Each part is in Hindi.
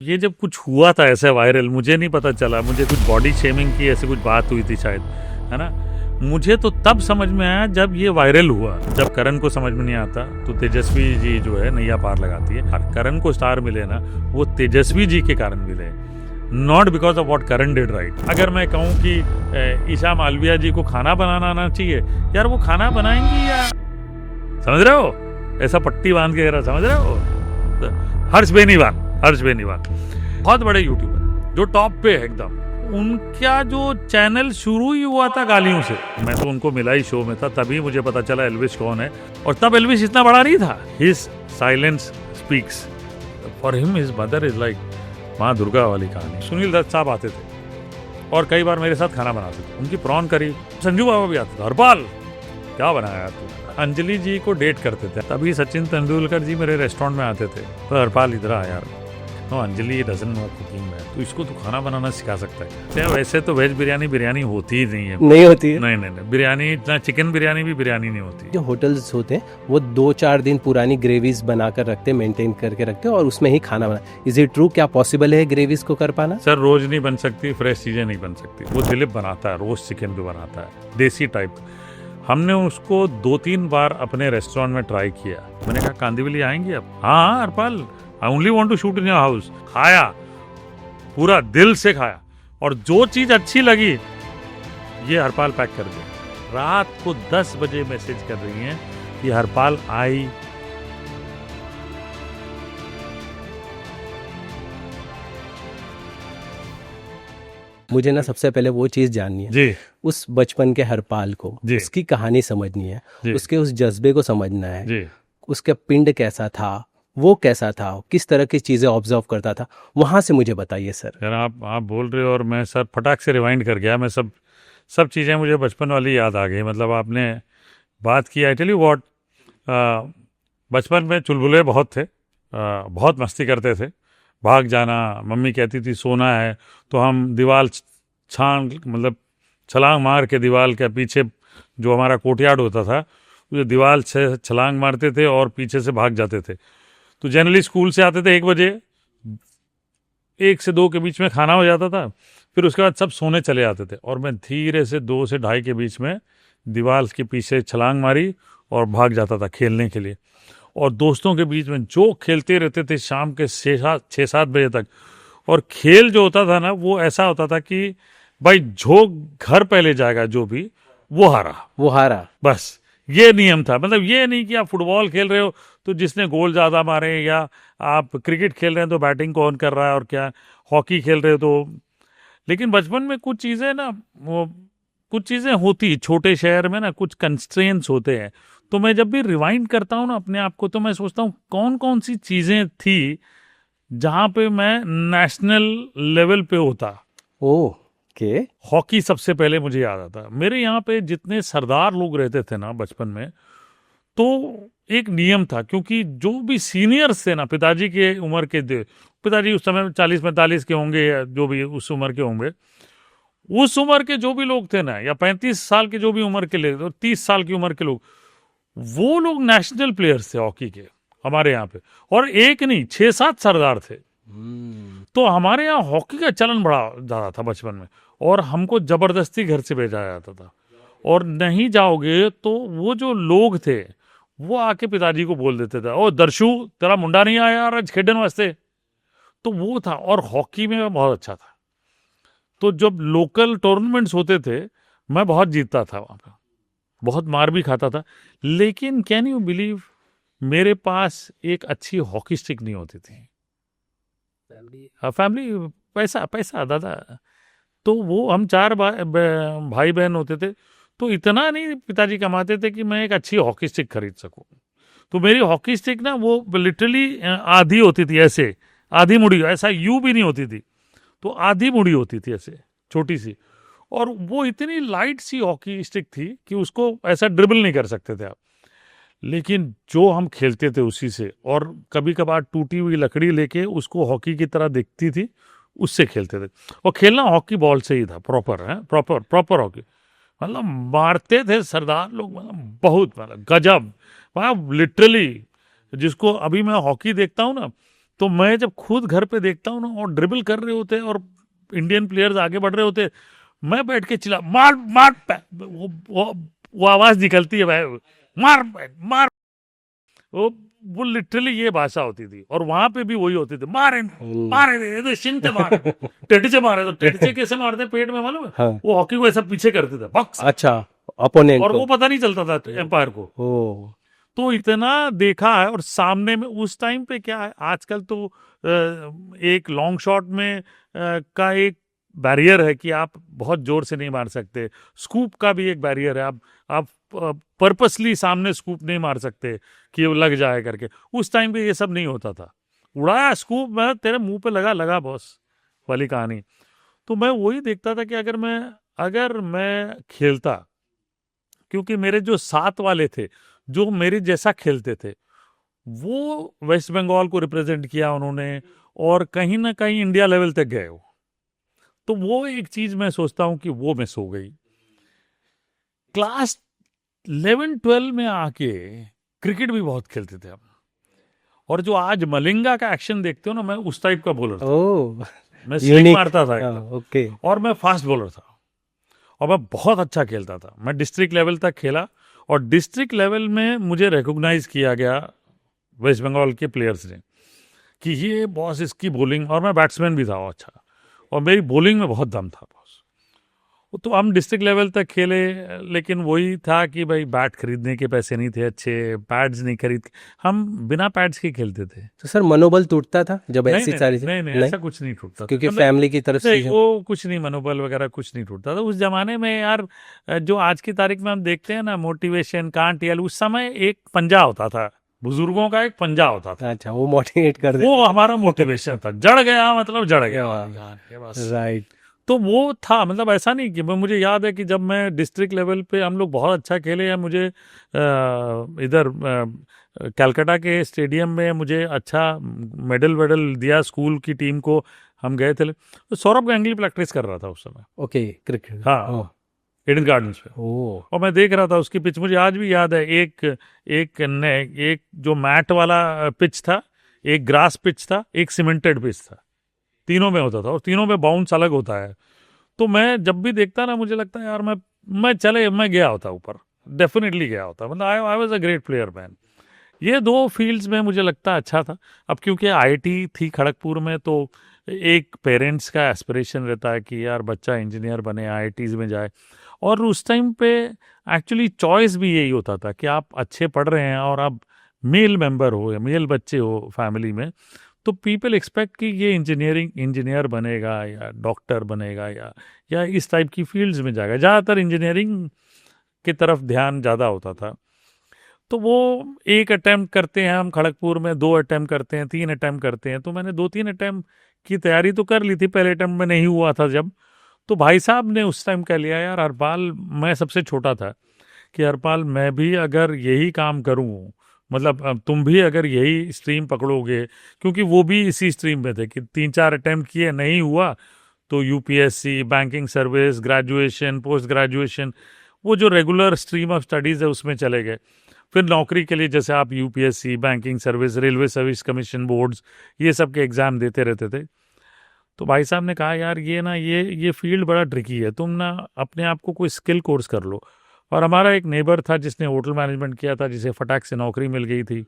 ये जब कुछ हुआ था ऐसे वायरल, मुझे नहीं पता चला, मुझे कुछ बॉडी शेमिंग की ऐसी कुछ बात हुई थी शायद, है ना। मुझे तो तब समझ में आया जब ये वायरल हुआ। जब करण को समझ में नहीं आता तो तेजस्वी जी जो है नैया पार लगाती है। और करण को स्टार मिले ना, वो तेजस्वी जी के कारण मिले, not because of what Karan did right. अगर मैं कहूँ कि ईशा मालविया जी को खाना बनाना आना चाहिए, यार वो खाना बनाएंगी या, समझ रहे हो, ऐसा पट्टी बांध के, समझ रहे हो। हर्ष बेनीवाल बहुत बड़े यूट्यूबर जो टॉप पे है एकदम, उनका जो चैनल शुरू ही हुआ था गालियों से। मैं तो उनको मिला ही शो में था, तभी मुझे पता चला एल्विस कौन है। और तब एल्विस इतना बड़ा नहीं था। His silence speaks, for him his mother is like माँ दुर्गा वाली कहानी। सुनील दत्त साहब आते थे और कई बार मेरे साथ खाना बनाते थे। उनकी प्रॉन करी, संजू बाबा भी आते थे। हरपाल क्या बनाया तू। अंजलि जी को डेट करते थे, तभी सचिन तेंदुलकर जी मेरे रेस्टोरेंट में आते थे। तो हरपाल इधर आ यार, no Anjali doesn't know cooking में, तो इसको तो खाना बनाना सिखा सकता है। वैसे तो वेज बिरयानी होती ही नहीं है, नहीं होती है। नहीं बिरयानी, इतना चिकन बिरयानी भी बिरयानी नहीं होती। जो होटल्स होते हैं वो 2-4 दिन पुरानी ग्रेवीज बनाकर रखते, मेंटेन करके रखते और उसमें ही खाना बना। Is it true? क्या पॉसिबल है ग्रेवीज को कर पाना? सर रोज नहीं बन सकती, फ्रेश चीजें नहीं बन सकती। वो दिलीप बनाता है, रोज चिकन भी बनाता है, देसी टाइप। हमने उसको 2-3 बार अपने रेस्टोरेंट में ट्राई किया। मैंने कहा कांदिवली आएंगे अब? हाँ Harpal, I only want to shoot in your house. खाया, पूरा दिल से खाया, और जो चीज अच्छी लगी ये हरपाल पैक कर दिया। रात को 10 बजे मैसेज कर रही हैं कि हरपाल आई। मुझे ना सबसे पहले वो चीज जाननी है जी, उस बचपन के हरपाल को, जी, उसकी कहानी समझनी है, जी, उसके उस जज्बे को समझना है। जी। उसका पिंड कैसा था, वो कैसा था, किस तरह की चीजें ऑब्जर्व करता था, वहां से मुझे बताइए सर। यार आप बोल रहे हो और मैं सर फटाक से रिवाइंड कर गया। मैं सब चीज़ें मुझे बचपन वाली याद आ गई। मतलब आपने बात की, आई टेल यू व्हाट, बचपन में चुलबुले बहुत थे, बहुत मस्ती करते थे। भाग जाना, मम्मी कहती थी सोना है तो हम दीवार मतलब छलांग मार के दीवार के पीछे, जो हमारा कोर्टयार्ड होता था, उसे दीवार से छलांग मारते थे और पीछे से भाग जाते थे। तो जनरली स्कूल से आते थे 1 बजे, 1 से 2 के बीच में खाना हो जाता था, फिर उसके बाद सब सोने चले जाते थे और मैं धीरे से 2 से 2:30 के बीच में दीवार के पीछे छलांग मारी और भाग जाता था खेलने के लिए। और दोस्तों के बीच में जो खेलते रहते थे शाम के 6-7 बजे तक। और खेल जो होता था ना, वो ऐसा होता था कि भाई जो घर पहले जाएगा जो भी, वो हारा। बस ये नियम था। मतलब ये नहीं कि आप फुटबॉल खेल रहे हो तो जिसने गोल ज्यादा मारे, या आप क्रिकेट खेल रहे हैं तो बैटिंग कौन कर रहा है, और क्या हॉकी खेल रहे हो तो। लेकिन बचपन में कुछ चीजें ना, वो कुछ चीजें होती, छोटे शहर में ना कुछ कंस्ट्रेंट्स होते हैं। तो मैं जब भी रिवाइंड करता हूँ ना अपने आप को, तो मैं सोचता हूँ कौन कौन सी चीजें थी जहां पे मैं नेशनल लेवल पे होता। ओके। हॉकी सबसे पहले मुझे याद आता। मेरे यहाँ पे जितने सरदार लोग रहते थे ना बचपन में, तो एक नियम था, क्योंकि जो भी सीनियर्स थे ना पिताजी के उम्र के थे, पिताजी उस समय 40-45 के होंगे, या जो भी उस उम्र के होंगे, उस उम्र के जो भी लोग थे ना, या 35 साल के जो भी उम्र के लोग, 30 साल की उम्र के लोग, वो लोग नेशनल प्लेयर्स थे हॉकी के हमारे यहाँ पे। और एक नहीं, 6-7 सरदार थे। तो हमारे यहाँ हॉकी का चलन बड़ा ज्यादा था बचपन में, और हमको जबरदस्ती घर से भेजा जाता था। और नहीं जाओगे तो वो जो लोग थे वो आके पिताजी को बोल देते थे, ओ दर्शु तेरा मुंडा नहीं आया यार आज खेलने वास्ते। तो वो था। और हॉकी में मैं बहुत अच्छा था, तो जब लोकल टूर्नामेंट्स होते थे मैं बहुत जीतता था वहां पे, बहुत मार भी खाता था। लेकिन कैन यू बिलीव, मेरे पास एक अच्छी हॉकी स्टिक नहीं होती थी। फैमिली पैसा दादा। तो वो हम 4 भाई बहन होते थे, तो इतना नहीं पिताजी कमाते थे कि मैं एक अच्छी हॉकी स्टिक खरीद सकूं। तो मेरी हॉकी स्टिक ना वो लिटरली आधी होती थी, ऐसे आधी मुड़ी, ऐसा यू भी नहीं होती थी, तो आधी मुड़ी होती थी ऐसे छोटी सी। और वो इतनी लाइट सी हॉकी स्टिक थी कि उसको ऐसा ड्रिबल नहीं कर सकते थे आप। लेकिन जो हम खेलते थे उसी से, और कभी कभार टूटी हुई लकड़ी लेके उसको हॉकी की तरह दिखती थी, उससे खेलते थे। और खेलना हॉकी बॉल से ही था, प्रॉपर हॉकी। मतलब मारते थे सरदार लोग, मतलब बहुत, मतलब गजब। लिटरली जिसको अभी मैं हॉकी देखता हूँ ना, तो मैं जब खुद घर पे देखता हूँ ना और ड्रिबल कर रहे होते और इंडियन प्लेयर्स आगे बढ़ रहे होते, मैं बैठ के चिल्ला मार मार वो आवाज निकलती है भाई, मार मार। वो लिटरली ये भाषा होती थी, और वहां पे भी वही होती थी, मारे मारे तो शिन से मारे, टेढ़े से मारे। तो टेढ़े से कैसे मारते पेट में मालूम है? हाँ। वो हॉकी को ऐसा पीछे करते थे बॉक्स, अच्छा, अपोनेंट और को। वो पता नहीं चलता था एम्पायर को। ओ, तो इतना देखा है। और सामने में उस टाइम पे क्या है, आजकल तो एक लॉन्ग शॉट में का एक बैरियर है कि आप बहुत जोर से नहीं मार सकते। स्कूप का भी एक बैरियर है, आप पर्पसली सामने स्कूप नहीं मार सकते कि वो लग जाए करके। उस टाइम पे ये सब नहीं होता था, उड़ाया स्कूप में तेरे मुंह पे लगा लगा बॉस वाली कहानी। तो मैं वही देखता था कि अगर मैं खेलता, क्योंकि मेरे जो साथ वाले थे जो मेरे जैसा खेलते थे, वो वेस्ट बंगाल को रिप्रेजेंट किया उन्होंने, और कहीं ना कहीं इंडिया लेवल तक गए वो। तो वो एक चीज मैं सोचता हूं कि वो मिस हो गई। क्लास 11-12 में आके क्रिकेट भी बहुत खेलते थे हम, और जो आज मलिंगा का एक्शन देखते हो ना, मैं उस टाइप का बॉलर था। ओ, मैं स्लिंग यूनिक मारता था एकदम, ओके। और मैं फास्ट बॉलर था, और मैं बहुत अच्छा खेलता था। मैं डिस्ट्रिक्ट लेवल तक खेला, और डिस्ट्रिक्ट लेवल में मुझे रिकॉग्नाइज किया गया वेस्ट बंगाल के प्लेयर्स ने कि ये बॉस इसकी बॉलिंग, और मैं बैट्समैन भी था अच्छा, और मेरी बॉलिंग में बहुत दम था बॉस। तो हम डिस्ट्रिक्ट लेवल तक खेले, लेकिन वही था कि भाई बैट खरीदने के पैसे नहीं थे, अच्छे पैड्स नहीं खरीद, हम बिना पैड्स के खेलते थे। तो सर मनोबल टूटता था जब नहीं ऐसी नहीं सारी नहीं, नहीं, ऐसा कुछ नहीं टूटता था, क्योंकि मतलब फैमिली की तरफ से नहीं, वो कुछ नहीं, मनोबल वगैरह कुछ नहीं टूटता था उस जमाने में यार। जो आज की तारीख में हम देखते हैं ना, मोटिवेशन कांट यल, उस समय एक पंजा होता था, बुजुर्गों का एक पंजा होता था। अच्छा, वो मोटिवेट कर दे। वो हमारा मोटिवेशन था, जड़ गया मतलब जड़ गया, राइट। तो वो था। मतलब ऐसा नहीं कि मुझे याद है कि जब मैं डिस्ट्रिक्ट लेवल पे हम लोग बहुत अच्छा खेले, या मुझे इधर कलकत्ता के स्टेडियम में मुझे अच्छा मेडल वेडल दिया स्कूल की टीम को, हम गए थे। तो सौरभ गांगुली प्रैक्टिस कर रहा था उस समय, ओके, क्रिकेट। हाँ, ईडन गार्डन्स पे। ओ, और मैं देख रहा था उसकी पिच, मुझे आज भी याद है। एक जो मैट वाला पिच था, एक ग्रास पिच था, एक सीमेंटेड पिच था, तीनों में होता था, और तीनों में बाउंस अलग होता है। तो मैं जब भी देखता ना, मुझे लगता है यार मैं गया होता ऊपर, डेफिनेटली गया होता। मतलब I was a great player man. ये दो फील्ड्स में मुझे लगता अच्छा था। अब क्योंकि आईआईटी थी खड़गपुर में, तो एक पेरेंट्स का एस्पिरेशन रहता है कि यार बच्चा इंजीनियर बने, आईआईटीज में जाए। और उस टाइम पे एक्चुअली चॉइस भी यही होता था कि आप अच्छे पढ़ रहे हैं और आप मेल मेंबर हो या मेल बच्चे हो फैमिली में, तो पीपल एक्सपेक्ट कि ये इंजीनियर बनेगा या डॉक्टर बनेगा या इस टाइप की फील्ड्स में जाएगा। ज़्यादातर इंजीनियरिंग की तरफ ध्यान ज़्यादा होता था। तो वो एक अटेम्प्ट करते हैं हम खड़गपुर में, 2 अटेम्प्ट करते हैं, 3 अटेम्प्ट करते हैं। तो मैंने 2-3 अटेम्प्ट की तैयारी तो कर ली थी, पहले अटेम्प्ट में नहीं हुआ था जब। तो भाई साहब ने उस टाइम कह लिया, यार हरपाल, मैं सबसे छोटा था, कि हरपाल मैं भी अगर यही काम करूं, मतलब तुम भी अगर यही स्ट्रीम पकड़ोगे, क्योंकि वो भी इसी स्ट्रीम में थे, कि 3-4 अटेम्प्ट किए नहीं हुआ तो UPSC, banking service, graduation, post graduation, वो जो रेगुलर स्ट्रीम ऑफ स्टडीज़ है उसमें चले गए। फिर नौकरी के लिए जैसे आप UPSC, banking service, railway service commission boards, ये सब के एग्ज़ाम देते रहते थे। तो भाई साहब ने कहा, यार ये फील्ड बड़ा ट्रिकी है, तुम ना अपने आप को कोई स्किल कोर्स कर लो। और हमारा एक नेबर था जिसने होटल मैनेजमेंट किया था, जिसे फटाक से नौकरी मिल गई थी।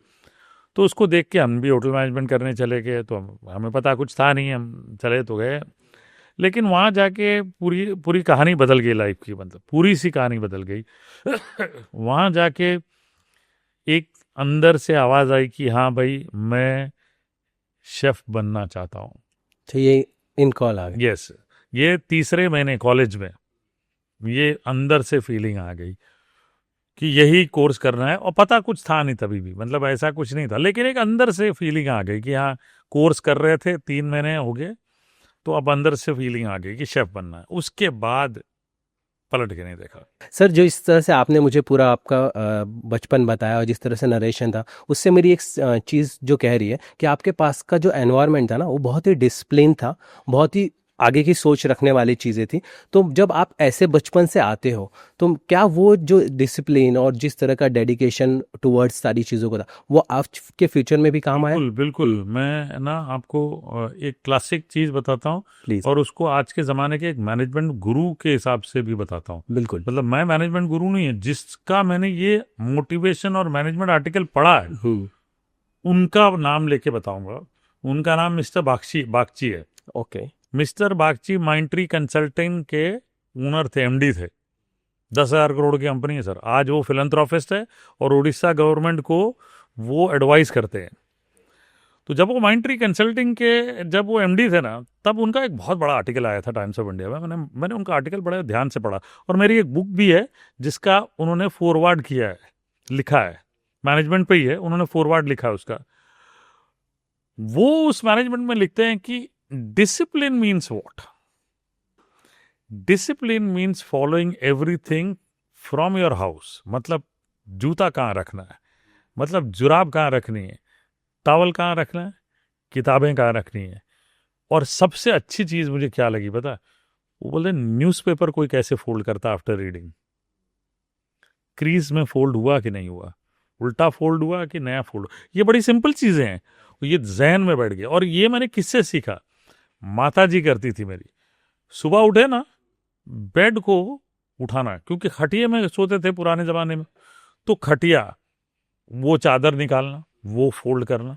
तो उसको देख के हम भी होटल मैनेजमेंट करने चले गए। तो हमें पता कुछ था नहीं, हम चले तो गए, लेकिन वहाँ जाके पूरी पूरी कहानी बदल गई लाइफ की, मतलब पूरी सी कहानी बदल गई। वहाँ जाके एक अंदर से आवाज़ आई कि हाँ भाई, मैं शेफ बनना चाहता हूँ। तो ये इन कॉल आ गया। यस, ये तीसरे महीने कॉलेज में ये अंदर से फीलिंग आ गई कि यही कोर्स करना है। और पता कुछ था नहीं तभी भी, मतलब ऐसा कुछ नहीं था, लेकिन एक अंदर से फीलिंग आ गई कि हाँ, कोर्स कर रहे थे, 3 महीने हो गए, तो अब अंदर से फीलिंग आ गई कि शेफ बनना है। उसके बाद पलट के नहीं देखा। सर, जो इस तरह से आपने मुझे पूरा आपका बचपन बताया और जिस तरह से नरेशन था, उससे मेरी एक चीज़ जो कह रही है कि आपके पास का जो एनवायरनमेंट था ना, वो बहुत ही डिसिप्लिन था, बहुत ही आगे की सोच रखने वाली चीज़ें थी। तो जब आप ऐसे बचपन से आते हो तो क्या वो जो डिसिप्लिन और जिस तरह का डेडिकेशन टुवर्ड्स सारी चीज़ों को था वो आपके फ्यूचर में भी काम आया? बिल्कुल बिल्कुल। मैं ना आपको एक क्लासिक चीज़ बताता हूँ प्लीज़। और उसको आज के ज़माने के एक मैनेजमेंट गुरु के हिसाब से भी बताता हूँ। बिल्कुल। मतलब मैं मैनेजमेंट गुरु नहीं है, जिसका मैंने ये मोटिवेशन और मैनेजमेंट आर्टिकल पढ़ा है उनका नाम लेके बताऊंगा। उनका नाम मिस्टर बागची है। ओके। मिस्टर बागची माइंट्री कंसल्टिंग के ओनर थे, एमडी थे। 10,000 करोड़ की कंपनी है सर। आज वो फिलंथ्रोपिस्ट है और उड़ीसा गवर्नमेंट को वो एडवाइस करते हैं। तो जब वो माइंट्री कंसल्टिंग के जब वो एमडी थे ना, तब उनका एक बहुत बड़ा आर्टिकल आया था टाइम्स ऑफ इंडिया में। मैंने उनका आर्टिकल बड़े ध्यान से पढ़ा और मेरी एक बुक भी है जिसका उन्होंने फॉरवर्ड किया है, लिखा है, मैनेजमेंट पे ही है, उन्होंने फॉरवर्ड लिखा है उसका। वो उस मैनेजमेंट में लिखते हैं कि discipline means what? Discipline means following everything from your house. मतलब जूता कहाँ रखना है, मतलब जुराब कहाँ रखनी है, टॉवल कहाँ रखना है, किताबें कहाँ रखनी है। और सबसे अच्छी चीज मुझे क्या लगी पता? वो बोलते न्यूज़पेपर कोई कैसे फोल्ड करता आफ्टर रीडिंग? क्रीज में फोल्ड हुआ कि नहीं हुआ, उल्टा फोल्ड हुआ कि नया फोल्ड। ये बड़ी सिंपल चीजें हैं, ये जहन में बैठ गया। और ये मैंने किससे सीखा? माता जी करती थी मेरी। सुबह उठे ना, बेड को उठाना, क्योंकि खटिया में सोते थे पुराने जमाने में, तो खटिया वो चादर निकालना, वो फोल्ड करना,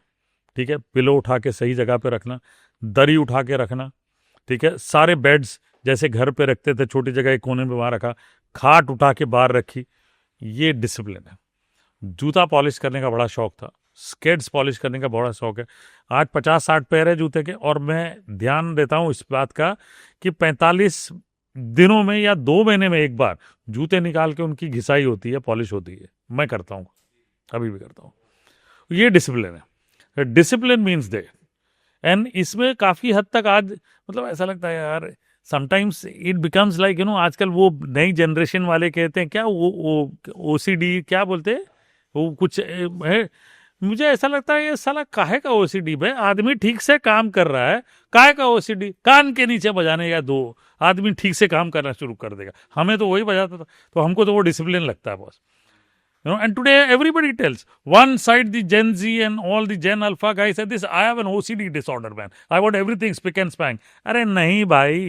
ठीक है, पिलो उठा के सही जगह पे रखना, दरी उठा के रखना, ठीक है, सारे बेड्स जैसे घर पे रखते थे छोटी जगह एक कोने में वहां रखा, खाट उठा के बाहर रखी। ये डिसिप्लिन है। जूता पॉलिश करने का बड़ा शौक था, स्केट्स पॉलिश करने का बड़ा शौक है। आज 50-60 पैर है जूते के, और मैं ध्यान देता हूं इस बात का कि 45 दिनों में या 2 महीने में एक बार जूते निकाल के उनकी घिसाई होती है, पॉलिश होती है। मैं करता हूँ, अभी भी करता हूँ। ये डिसिप्लिन है। Discipline means day. एंड इसमें काफी हद तक आज मतलब ऐसा लगता है यार, समटाइम्स इट बिकम्स लाइक आजकल वो नई जनरेशन वाले कहते हैं क्या, वो ओसीडी क्या बोलते हैं, वो कुछ है। मुझे ऐसा लगता है ये साला काहे का ओसीडी भाई? आदमी ठीक से काम कर रहा है, काहे का ओसीडी? कान के नीचे बजाने या दो, आदमी ठीक से काम करना शुरू कर देगा। हमें तो वही बजाता था, तो हमको तो वो डिसिप्लिन लगता है boss. And today everybody tells. One side the Gen Z and all the Gen Alpha guys said this, I have an OCD disorder, man. I want everything spick and span. अरे नहीं भाई,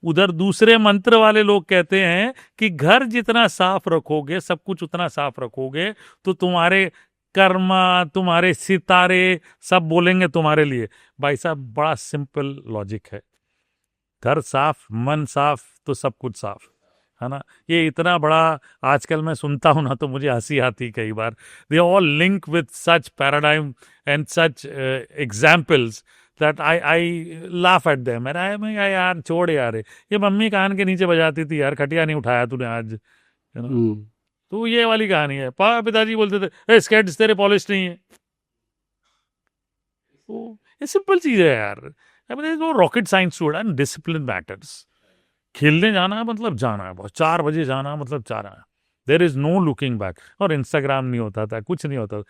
उधर दूसरे मंत्र वाले लोग कहते हैं कि घर जितना साफ रखोगे, सब कुछ उतना साफ रखोगे, तो तुम्हारे कर्मा, तुम्हारे सितारे सब बोलेंगे तुम्हारे लिए। भाई साहब, बड़ा सिंपल लॉजिक है। घर साफ, मन साफ, तो सब कुछ साफ है ना। ये इतना बड़ा आजकल मैं सुनता हूं ना, तो मुझे हंसी आती कई बार। They all link with such paradigm and such examples that I laugh at them. मैं यार छोड़ यार, ये मम्मी कान के नीचे बजाती थी यार, खटिया नहीं उठाया तूने आज, है ना। तो ये वाली कहानी है। पिताजी बोलते थे स्केट्स तेरे पॉलिश नहीं है। तो ये सिंपल चीज है यार। वो rocket science to it, and discipline matters. खेलने जाना है मतलब जाना है बॉस, 4 बजे जाना है मतलब जाना है। There is no looking back. और इंस्टाग्राम नहीं होता था, कुछ नहीं होता।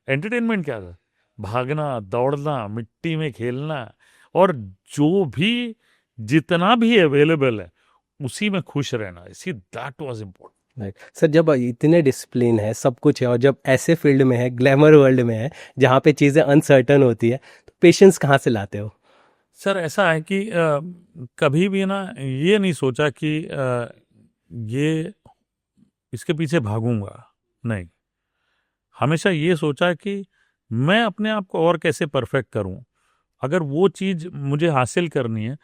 एंटरटेनमेंट क्या था? भागना, दौड़ना, मिट्टी में खेलना, और जो भी जितना भी अवेलेबल है उसी में खुश रहना। See that was important. Right sir, जब इतने डिसिप्लिन है, सब कुछ है, और जब ऐसे फील्ड में है, ग्लैमर वर्ल्ड में है, जहाँ पे चीज़ें अनसर्टन होती है, तो पेशेंस कहाँ से लाते हो? सर ऐसा है कि कभी भी ना ये नहीं सोचा कि ये इसके पीछे भागूंगा, नहीं। हमेशा ये सोचा कि मैं अपने आप को और कैसे परफेक्ट करूं। अगर वो चीज मुझे हासिल करनी है,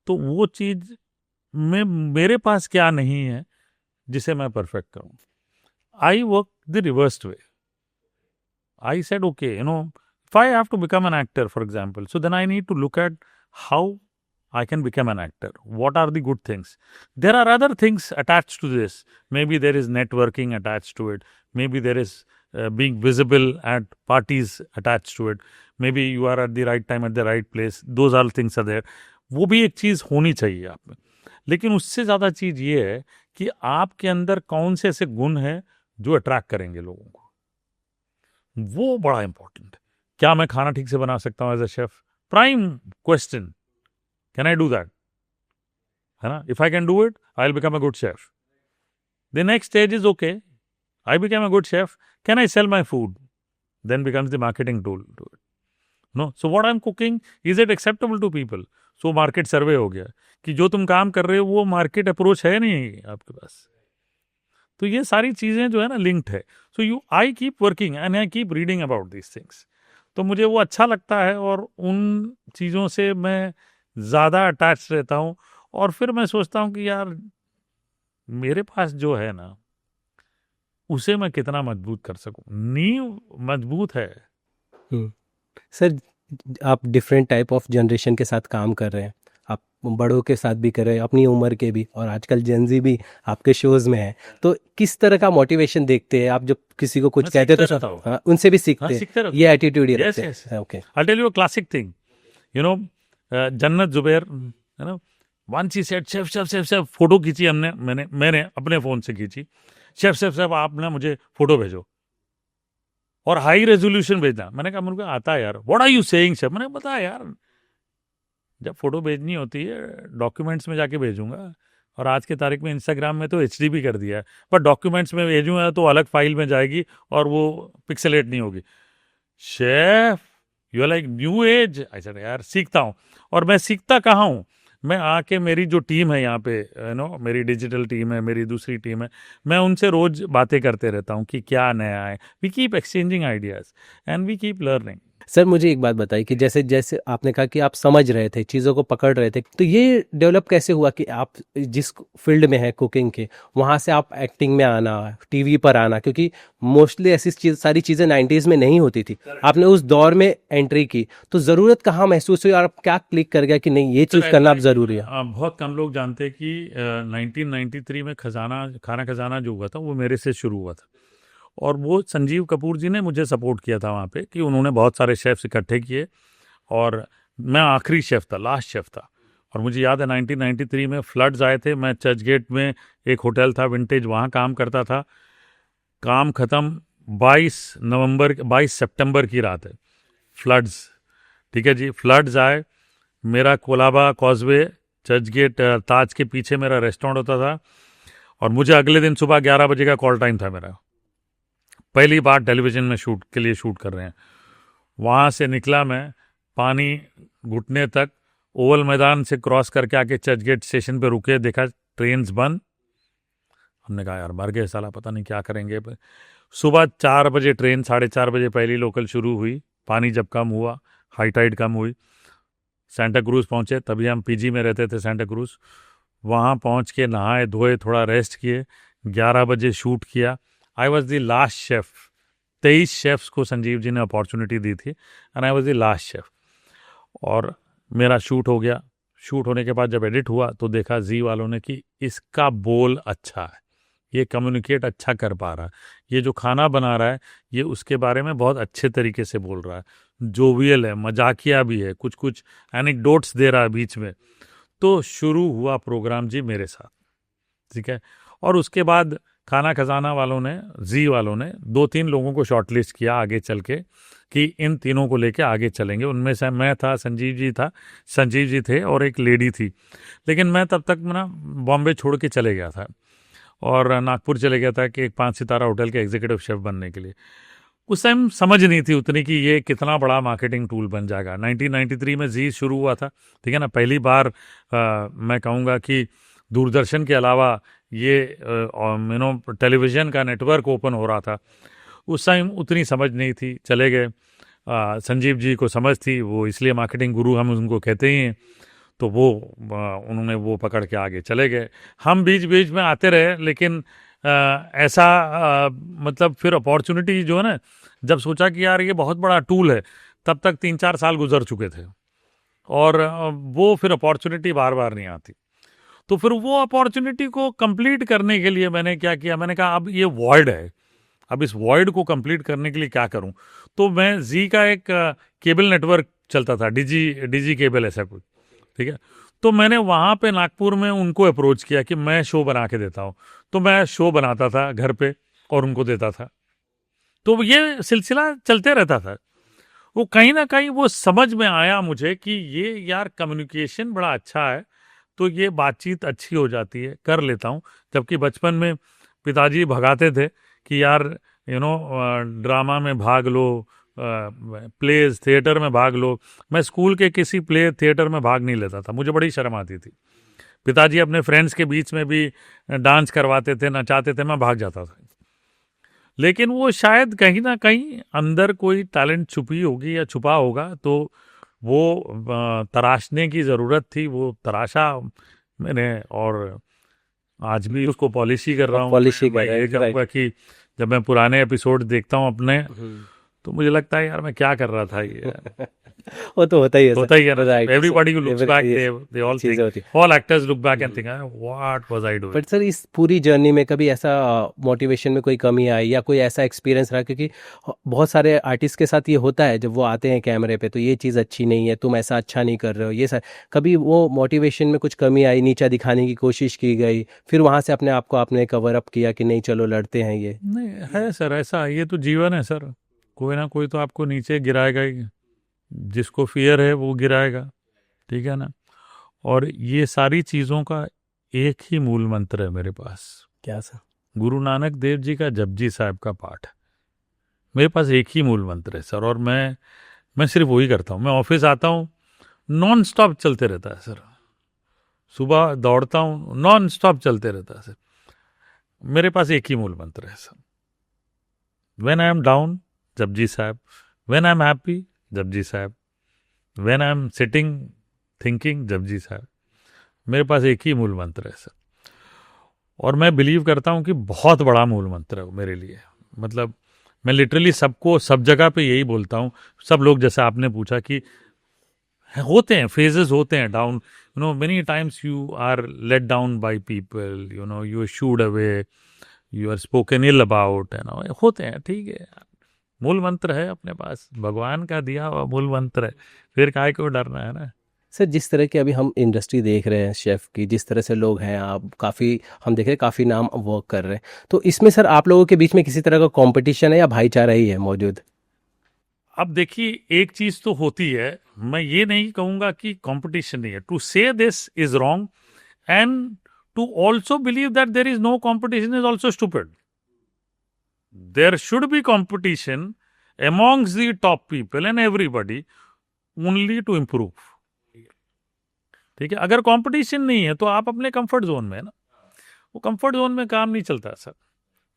तो वो चीज में मेरे पास क्या नहीं है जिसे मैं परफेक्ट करूं। I work the reversed way. I said, okay, if I have to become an actor, for example, so then I need to look at how I can become an actor. What are the good things? There are other things attached to this. Maybe there is networking attached to it. Maybe there is being visible at parties attached to it. Maybe you are at the right time at the right place. Those all things are there. वो भी एक चीज होनी चाहिए आप में। लेकिन उससे ज्यादा चीज ये है कि आपके अंदर कौन से ऐसे गुण हैं जो अट्रैक्ट करेंगे लोगों को। वो बड़ा इंपॉर्टेंट है। क्या मैं खाना ठीक से बना सकता हूँ as a chef? Prime question. Can I do that? है ना. If I can do it, I'll become a good chef. The next stage is, okay, I became a good chef. Can I sell my food? Then becomes the marketing tool to it. No. So what I'm cooking, is it acceptable to people? So market सर्वे हो गया कि जो तुम काम कर रहे हो वो मार्केट अप्रोच है नहीं आपके पास. तो ये सारी चीज़ें जो है ना लिंक्ड है. So I keep working and I keep reading about this things. तो मुझे वो अच्छा लगता है और उन चीज़ों से मैं ज़्यादा अटैच रहता हूँ. और फिर मैं सोचता हूँ कि यार मेरे पास जो है ना उसे मैं कितना मजबूत कर सकूं. नींव मजबूत है. सर, आप डिफरेंट टाइप ऑफ जनरेशन के साथ काम कर रहे हैं, आप बड़ों के साथ भी कर रहे हैं, अपनी उम्र के भी, और आजकल जेनजी भी आपके शोज़ में है. तो किस तरह का मोटिवेशन देखते हैं आप जब किसी को कुछ मैं कहते सीखता हो रहता तो हूँ. हाँ, उनसे भी सीखते हाँ, हैं, सीखते रहता ये एटीट्यूड ही Yes, रखते yes. हैं. Okay. I'll tell you a classic thing. You know, जन्नत जुबैर, है ना, वन सी सेट chef chef chef chef photo खींची हमने, मैंने अपने फ़ोन से खींची. शेफ शेफ शेफ आप ना मुझे फ़ोटो भेजो और हाई रेजोल्यूशन भेजना. मैंने कहा मुझे आता है यार. What are you saying chef? मैंने बताया यार जब फ़ोटो भेजनी होती है डॉक्यूमेंट्स में जाके भेजूंगा. और आज के तारीख में इंस्टाग्राम में तो HD भी कर दिया है, पर डॉक्यूमेंट्स में भेजूंगा तो अलग फाइल में जाएगी और वो पिक्सलेट नहीं होगी. Chef you are like new age. ऐसा यार सीखता हूँ. और मैं सीखता कहाँ हूँ, मैं आके मेरी जो टीम है यहाँ पे, मेरी डिजिटल टीम है, मेरी दूसरी टीम है, मैं उनसे रोज बातें करते रहता हूँ कि क्या नया है. We keep exchanging ideas and we keep learning. Sir, मुझे एक बात बताइए कि जैसे जैसे आपने कहा कि आप समझ रहे थे, चीज़ों को पकड़ रहे थे, तो ये डेवलप कैसे हुआ कि आप जिस फील्ड में हैं कुकिंग के, वहाँ से आप एक्टिंग में आना, टीवी पर आना, क्योंकि मोस्टली ऐसी सारी चीज़ें 90s में नहीं होती थी, आपने उस दौर में एंट्री की, तो ज़रूरत कहाँ महसूस हुई और आप क्या क्लिक कर गया कि नहीं ये चीज़ करना अब ज़रूरी है? बहुत कम लोग जानते हैं कि 1993 में खाना खजाना जो हुआ था वो मेरे से शुरू हुआ था. और वो संजीव कपूर जी ने मुझे सपोर्ट किया था वहाँ पे, कि उन्होंने बहुत सारे शेफ्स इकट्ठे किए और मैं आखिरी शेफ़ था, लास्ट शेफ़ था. और मुझे याद है 1993 में फ्लड्स आए थे. मैं चर्चगेट में एक होटल था विंटेज, वहाँ काम करता था. काम ख़त्म 22 सितंबर की रात है. फ्लड्स, ठीक है जी, फ्लड्स आए. मेरा कोलाबा कॉजवे चर्चगेट ताज के पीछे मेरा रेस्टोरेंट होता था. और मुझे अगले दिन सुबह 11 बजे का कॉल टाइम था मेरा. पहली बार टेलीविज़न में शूट कर रहे हैं. वहाँ से निकला मैं, पानी घुटने तक, ओवल मैदान से क्रॉस करके आके चर्चगेट स्टेशन पे रुके, देखा ट्रेन्स बंद. हमने कहा यार मर गए साला, पता नहीं क्या करेंगे. सुबह 4 बजे ट्रेन, 4:30 बजे पहली लोकल शुरू हुई. पानी जब कम हुआ, हाई टाइड कम हुई, सेंटा क्रूज़ पहुँचे. तभी हम PG में रहते थे सेंटा क्रूज़. वहाँ पहुँच के नहाए धोए, थोड़ा रेस्ट किए, 11 बजे शूट किया. आई was the last chef. 23 chefs को संजीव जी ने अपॉर्चुनिटी दी थी and I was the last chef. और मेरा शूट हो गया. शूट होने के बाद जब एडिट हुआ तो देखा जी वालों ने कि इसका बोल अच्छा है, ये कम्युनिकेट अच्छा कर पा रहा है, ये जो खाना बना रहा है ये उसके बारे में बहुत अच्छे तरीके से बोल रहा है, जोवियल है, मजाकिया भी है, कुछ कुछ एनेक्डोट्स दे रहा है बीच में. तो शुरू हुआ प्रोग्राम जी मेरे साथ, ठीक है. और उसके बाद खाना खजाना वालों ने, जी वालों ने 2-3 लोगों को शॉर्टलिस्ट किया आगे चल के कि इन तीनों को लेके आगे चलेंगे. उनमें से मैं था, संजीव जी थे और एक लेडी थी. लेकिन मैं तब तक ना बॉम्बे छोड़ के चले गया था और नागपुर चले गया था कि एक 5 सितारा होटल के एग्जीक्यूटिव शेफ़ बनने के लिए. उस टाइम समझ नहीं थी उतनी कि ये कितना बड़ा मार्केटिंग टूल बन जाएगा. 1993 में जी शुरू हुआ था, ठीक है ना. पहली बार मैं कहूँगा कि दूरदर्शन के अलावा ये टेलीविज़न का नेटवर्क ओपन हो रहा था. उस टाइम उतनी समझ नहीं थी, चले गए. संजीव जी को समझ थी, वो इसलिए मार्केटिंग गुरु हम उनको कहते ही हैं. तो वो उन्होंने वो पकड़ के आगे चले गए. हम बीच बीच में आते रहे, लेकिन मतलब फिर अपॉर्चुनिटी जो है ना, जब सोचा कि यार ये बहुत बड़ा टूल है, तब तक 3-4 साल गुजर चुके थे और वो फिर अपॉर्चुनिटी बार बार नहीं आती. तो फिर वो अपॉर्चुनिटी को कंप्लीट करने के लिए मैंने क्या किया, मैंने कहा अब ये वॉइड है, अब इस वॉइड को कंप्लीट करने के लिए क्या करूं. तो मैं जी का एक केबल नेटवर्क चलता था, डीजी केबल ऐसा कुछ, ठीक है. तो मैंने वहाँ पे नागपुर में उनको अप्रोच किया कि मैं शो बना के देता हूँ. तो मैं शो बनाता था घर पे और उनको देता था. तो ये सिलसिला चलते रहता था. वो कहीं ना कहीं वो समझ में आया मुझे कि ये यार कम्युनिकेशन बड़ा अच्छा है. तो ये बातचीत अच्छी हो जाती है, कर लेता हूँ। जबकि बचपन में पिताजी भगाते थे कि यार ड्रामा में भाग लो, प्लेज थिएटर में भाग लो। मैं स्कूल के किसी प्ले थिएटर में भाग नहीं लेता था, मुझे बड़ी शर्म आती थी। पिताजी अपने फ्रेंड्स के बीच में भी डांस करवाते थे, नचाते थे, मैं भाग जाता था। लेकिन वो शायद कहीं ना कहीं अंदर कोई टैलेंट छुपी होगी या छुपा होगा, तो वो तराशने की ज़रूरत थी, वो तराशा मैंने, और आज भी उसको पॉलिश ही कर रहा हूँ। पॉलिशी मैं कर रहे ये हैं, कहूँगा राइट। कि जब मैं पुराने एपिसोड देखता हूँ अपने, तो मुझे लगता है यार मैं क्या कर रहा था ये। वो तो होता ही है होता ही है सर, ना, right. Everybody who looks back, they all चीजें think, होती all actors look back and है। think, what was I doing? But sir इस पूरी जर्नी में कभी ऐसा मोटिवेशन में कोई कमी आई या कोई ऐसा एक्सपीरियंस रहा, क्योंकि बहुत सारे आर्टिस्ट के साथ ये होता है जब वो आते हैं कैमरे पे तो ये चीज़ अच्छी नहीं है, तुम ऐसा अच्छा नहीं कर रहे हो, ये सर कभी वो मोटिवेशन में कुछ कमी आई, नीचा दिखाने की कोशिश की गई, फिर वहाँ से अपने आप को आपने कवर अप किया कि नहीं चलो लड़ते हैं ये? नहीं है सर ऐसा, ये तो जीवन है सर, कोई ना कोई तो आपको नीचे गिराएगा ही, जिसको फियर है वो गिराएगा, ठीक है ना। और ये सारी चीज़ों का एक ही मूल मंत्र है मेरे पास। क्या सर? गुरु नानक देव जी का जपजी साहब का पाठ है मेरे पास, एक ही मूल मंत्र है सर। और मैं सिर्फ वही करता हूँ। मैं ऑफिस आता हूँ, नॉन स्टॉप चलते रहता है सर। सुबह दौड़ता हूँ, नॉन स्टॉप चलते रहता है सर। मेरे पास एक ही मूल मंत्र है sir. When I am down, Japji Sahib. When I am happy, Japji Sahib. When I am sitting thinking, Japji Sahib. मेरे पास एक ही मूल मंत्र है सर। और मैं बिलीव करता हूँ कि बहुत बड़ा मूल मंत्र है वो मेरे लिए। मतलब मैं लिटरली सबको सब जगह पे यही बोलता हूँ। सब लोग, जैसे आपने पूछा कि होते हैं फेजेस, होते हैं down, many times you are let down by people, you are shooed away, you are spoken ill about, होते हैं, ठीक है। मूल मंत्र है अपने पास, भगवान का दिया हुआ मूल मंत्र है, फिर काहे को डरना है ना। सर जिस तरह की अभी हम इंडस्ट्री देख रहे हैं शेफ़ की, जिस तरह से लोग हैं, आप काफ़ी हम देख रहे हैं काफ़ी नाम वर्क कर रहे हैं, तो इसमें सर आप लोगों के बीच में किसी तरह का कंपटीशन है या भाईचारा ही है मौजूद? अब देखिए, एक चीज तो होती है, मैं ये नहीं कहूंगा कि कंपटीशन नहीं है। To say this is wrong, and to also believe that there is no competition is also stupid. There should be competition amongst the top people and everybody only to improve, ठीक है। अगर कंपटीशन नहीं है तो आप अपने कंफर्ट जोन में है ना, वो कंफर्ट जोन में काम नहीं चलता सर।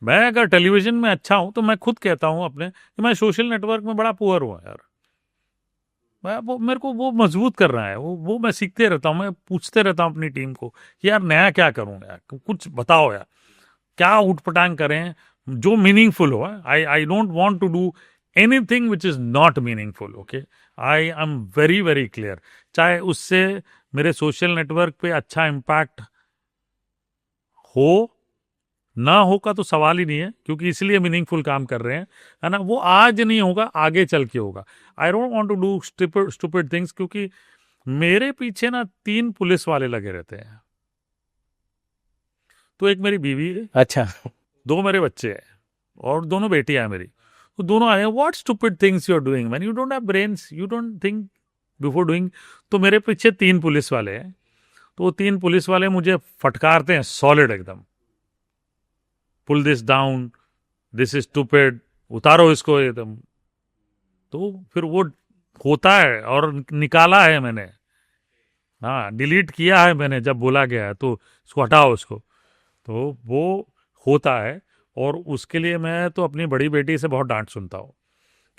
मैं अगर टेलीविजन में अच्छा हूं तो मैं खुद कहता हूं अपने कि मैं सोशल नेटवर्क में बड़ा पुअर हुआ यार। वो मेरे को वो मजबूत कर रहा है, वो मैं सीखते रहता हूँ, मैं पूछते रहता हूँ अपनी टीम को कि यार नया क्या करूँ यार, कुछ बताओ यार, क्या उठपटांग करें जो मीनिंगफुल हो। I don't want to do anything which is not meaningful, okay. I am very very clear, चाहे उससे मेरे सोशल नेटवर्क पे अच्छा इम्पैक्ट हो ना हो का तो सवाल ही नहीं है, क्योंकि इसलिए मीनिंगफुल काम कर रहे हैं, है ना। वो आज नहीं होगा, आगे चल के होगा। I don't want to do stupid things, क्योंकि मेरे पीछे ना 3 पुलिस वाले लगे रहते हैं। तो एक मेरी बीवी है, अच्छा। 2 मेरे बच्चे हैं, और दोनों बेटियां हैं मेरी। तो दोनों आए, what stupid things you are doing when you don't have brains, you don't think before doing. तो मेरे पीछे 3 पुलिस वाले हैं, तो वो 3 पुलिस वाले मुझे फटकारते हैं सॉलिड एकदम, pull this down, this is stupid, उतारो इसको एकदम। तो फिर वो होता है, और निकाला है मैंने, हाँ डिलीट किया है मैंने जब बोला गया है, तो इसको हटाओ उसको। तो वो होता है, और उसके लिए मैं तो अपनी बड़ी बेटी से बहुत डांट सुनता हूँ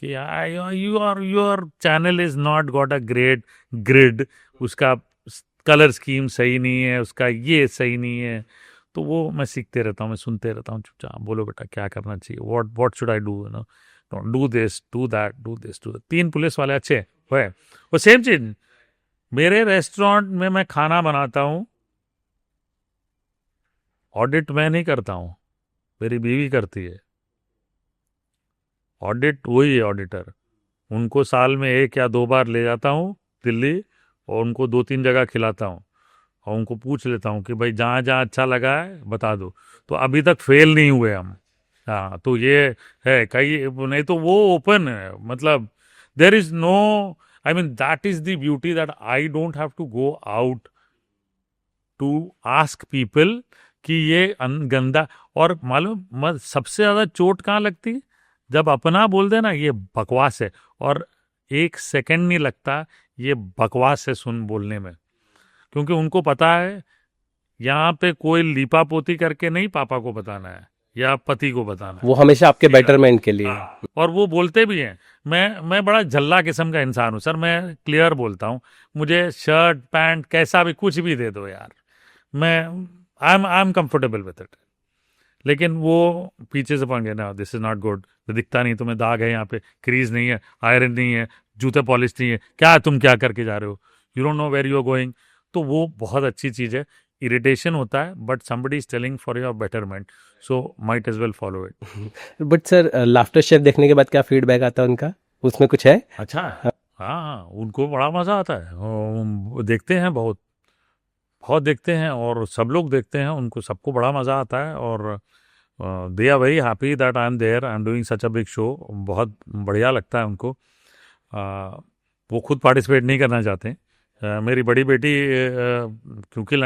कि your channel is not got a great grid, उसका कलर स्कीम सही नहीं है, उसका ये सही नहीं है। तो वो मैं सीखते रहता हूँ, मैं सुनते रहता हूँ चुपचाप, बोलो बेटा क्या करना चाहिए, what should I do, do this do that, do this do that. 3 police वाले अच्छे हुए। वो सेम चीज मेरे रेस्टोरेंट में मैं खाना बनाता हूँ, ऑडिट मैं नहीं करता हूँ, मेरी बीवी करती है ऑडिट, वही ऑडिटर। उनको साल में 1 या 2 बार ले जाता हूँ दिल्ली, और उनको 2-3 जगह खिलाता हूँ, और उनको पूछ लेता हूँ कि भाई जहाँ जहाँ अच्छा लगा है बता दो। तो अभी तक फेल नहीं हुए हम। हाँ, तो ये है, कई नहीं तो वो ओपन है, मतलब there is no, I mean that is the beauty, that I don't have to go out to ask people कि ये गंदा। और मालूम सबसे ज़्यादा चोट कहाँ लगती, जब अपना बोल दे ना ये बकवास है, और 1 सेकंड नहीं लगता ये बकवास है सुन बोलने में, क्योंकि उनको पता है यहाँ पे कोई लीपा पोती करके नहीं पापा को बताना है या पति को बताना है। वो हमेशा आपके बेटरमेंट के लिए। और वो बोलते भी हैं। मैं बड़ा झल्ला किस्म का इंसान हूँ सर, मैं क्लियर बोलता हूँ, मुझे शर्ट पैंट कैसा भी कुछ भी दे दो यार, मैं I am comfortable with it. लेकिन वो पीछे से पहुंच गए ना, दिस इज नॉट गुड, दिखता नहीं तुम्हें, दाग है यहाँ पे, क्रीज नहीं है, आयरन नहीं है, जूते पॉलिश नहीं है, क्या तुम क्या करके जा रहे हो, you don't know where you are going. तो वो बहुत अच्छी चीज़ है। इरिटेशन होता है but somebody is telling for your betterment, so might as well follow it. But sir, laughter chef देखने के बाद क्या फीडबैक आता है उनका, उसमें कुछ है? अच्छा, हाँ, उनको बड़ा मज़ा आता है, वो देखते हैं, बहुत बहुत देखते हैं, और सब लोग देखते हैं, उनको सबको बड़ा मज़ा आता है। और they are very happy that I am there, I am doing such a big show. बहुत बढ़िया लगता है उनको। वो खुद पार्टिसिपेट नहीं करना चाहते। मेरी बड़ी बेटी क्योंकि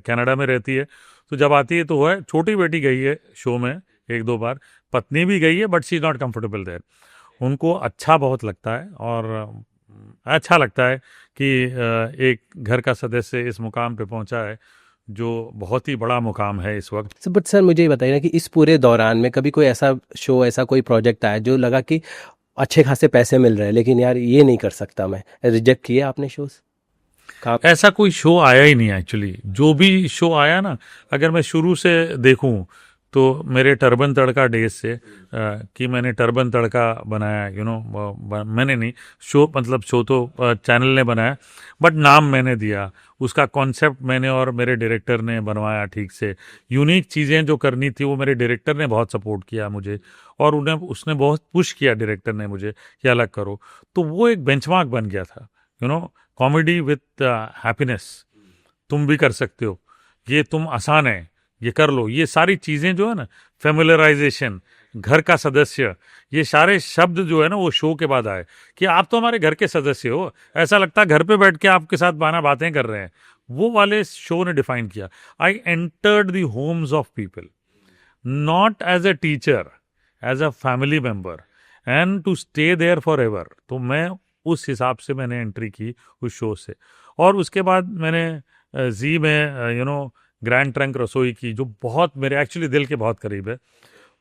कनाडा में रहती है, तो जब आती है तो वो है, छोटी बेटी गई है शो में 1-2 बार, पत्नी भी गई है, but she is not comfortable there. उनको अच्छा बहुत लगता है, और अच्छा लगता है कि एक घर का सदस्य इस मुकाम पे पहुंचा है, जो बहुत ही बड़ा मुकाम है इस वक्त। बट सर, मुझे ये बताइए ना कि इस पूरे दौरान में कभी कोई ऐसा शो, ऐसा कोई प्रोजेक्ट आया जो लगा कि अच्छे खासे पैसे मिल रहे हैं, लेकिन यार ये नहीं कर सकता मैं, रिजेक्ट किए आपने शोज? ऐसा कोई शो आया ही नहीं एक्चुअली। जो भी शो आया ना, अगर मैं शुरू से देखूं तो मेरे टर्बन तड़का डेज से कि मैंने टर्बन तड़का बनाया, मैंने नहीं, शो मतलब शो तो चैनल ने बनाया, बट नाम मैंने दिया, उसका कॉन्सेप्ट मैंने और मेरे डायरेक्टर ने बनवाया ठीक से। यूनिक चीज़ें जो करनी थी वो मेरे डायरेक्टर ने बहुत सपोर्ट किया मुझे, और उसने बहुत पुश किया डायरेक्टर ने मुझे कि अलग करो। तो वो एक बेंचमार्क बन गया था, कॉमेडी विथ हैप्पीनेस, तुम भी कर सकते हो, ये तुम आसान है, ये कर लो। ये सारी चीज़ें जो है ना, फेमिलराइजेशन, घर का सदस्य, ये सारे शब्द जो है ना वो शो के बाद आए कि आप तो हमारे घर के सदस्य हो, ऐसा लगता है घर पे बैठ के आपके साथ बातें कर रहे हैं। वो वाले शो ने डिफाइन किया। I entered the homes of people, not as a teacher, as a family member, and to stay there forever. तो मैं उस हिसाब से मैंने एंट्री की उस शो से। और उसके बाद मैंने जी में ग्रैंड ट्रंक रसोई की, जो बहुत मेरे एक्चुअली दिल के बहुत करीब है।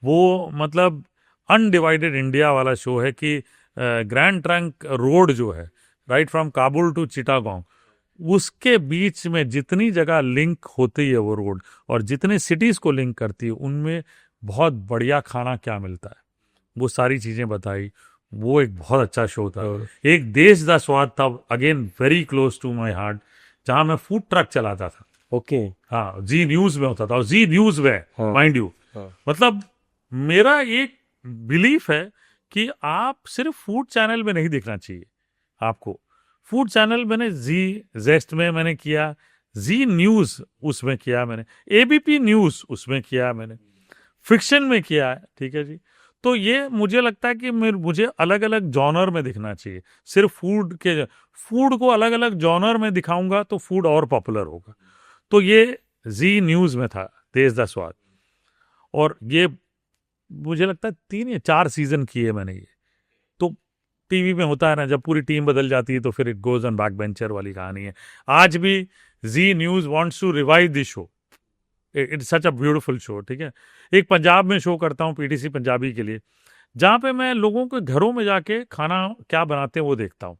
वो मतलब अनडिवाइडेड इंडिया वाला शो है कि ग्रैंड ट्रंक रोड जो है, right from Kabul to Chittagong, उसके बीच में जितनी जगह लिंक होती है वो रोड, और जितने सिटीज़ को लिंक करती है, उनमें बहुत बढ़िया खाना क्या मिलता है, वो सारी चीज़ें बताई। वो एक बहुत अच्छा शो था। एक देश दा स्वाद था, again very close to my heart, जहाँ मैं फूड ट्रक चलाता था। ओके। हाँ, जी न्यूज़ में होता था, और जी न्यूज़ में माइंड यू, मतलब मेरा एक बिलीफ है कि आप सिर्फ फूड चैनल में नहीं देखना चाहिए आपको। फूड चैनल मैंने जी जेस्ट में मैंने किया, जी न्यूज़ उसमें किया मैंने, एबीपी न्यूज़ उसमें किया मैंने, फिक्शन में किया है, ठीक है जी। तो ये मुझे लगता है कि मुझे अलग अलग जॉनर में दिखना चाहिए। सिर्फ फूड को अलग अलग जॉनर में दिखाऊंगा तो फूड और पॉपुलर होगा। तो ये जी न्यूज़ में था, देश दा स्वाद, और ये मुझे लगता है 3 या 4 सीजन किए मैंने ये। तो टीवी में होता है ना, जब पूरी टीम बदल जाती है तो फिर it goes on back bencher वाली कहानी है। आज भी Zee News wants to revive this show, it's such a beautiful show, ठीक है। एक पंजाब में शो करता हूँ पीटीसी पंजाबी के लिए, जहाँ पे मैं लोगों के घरों में जाके खाना क्या बनाते हैं वो देखता हूँ,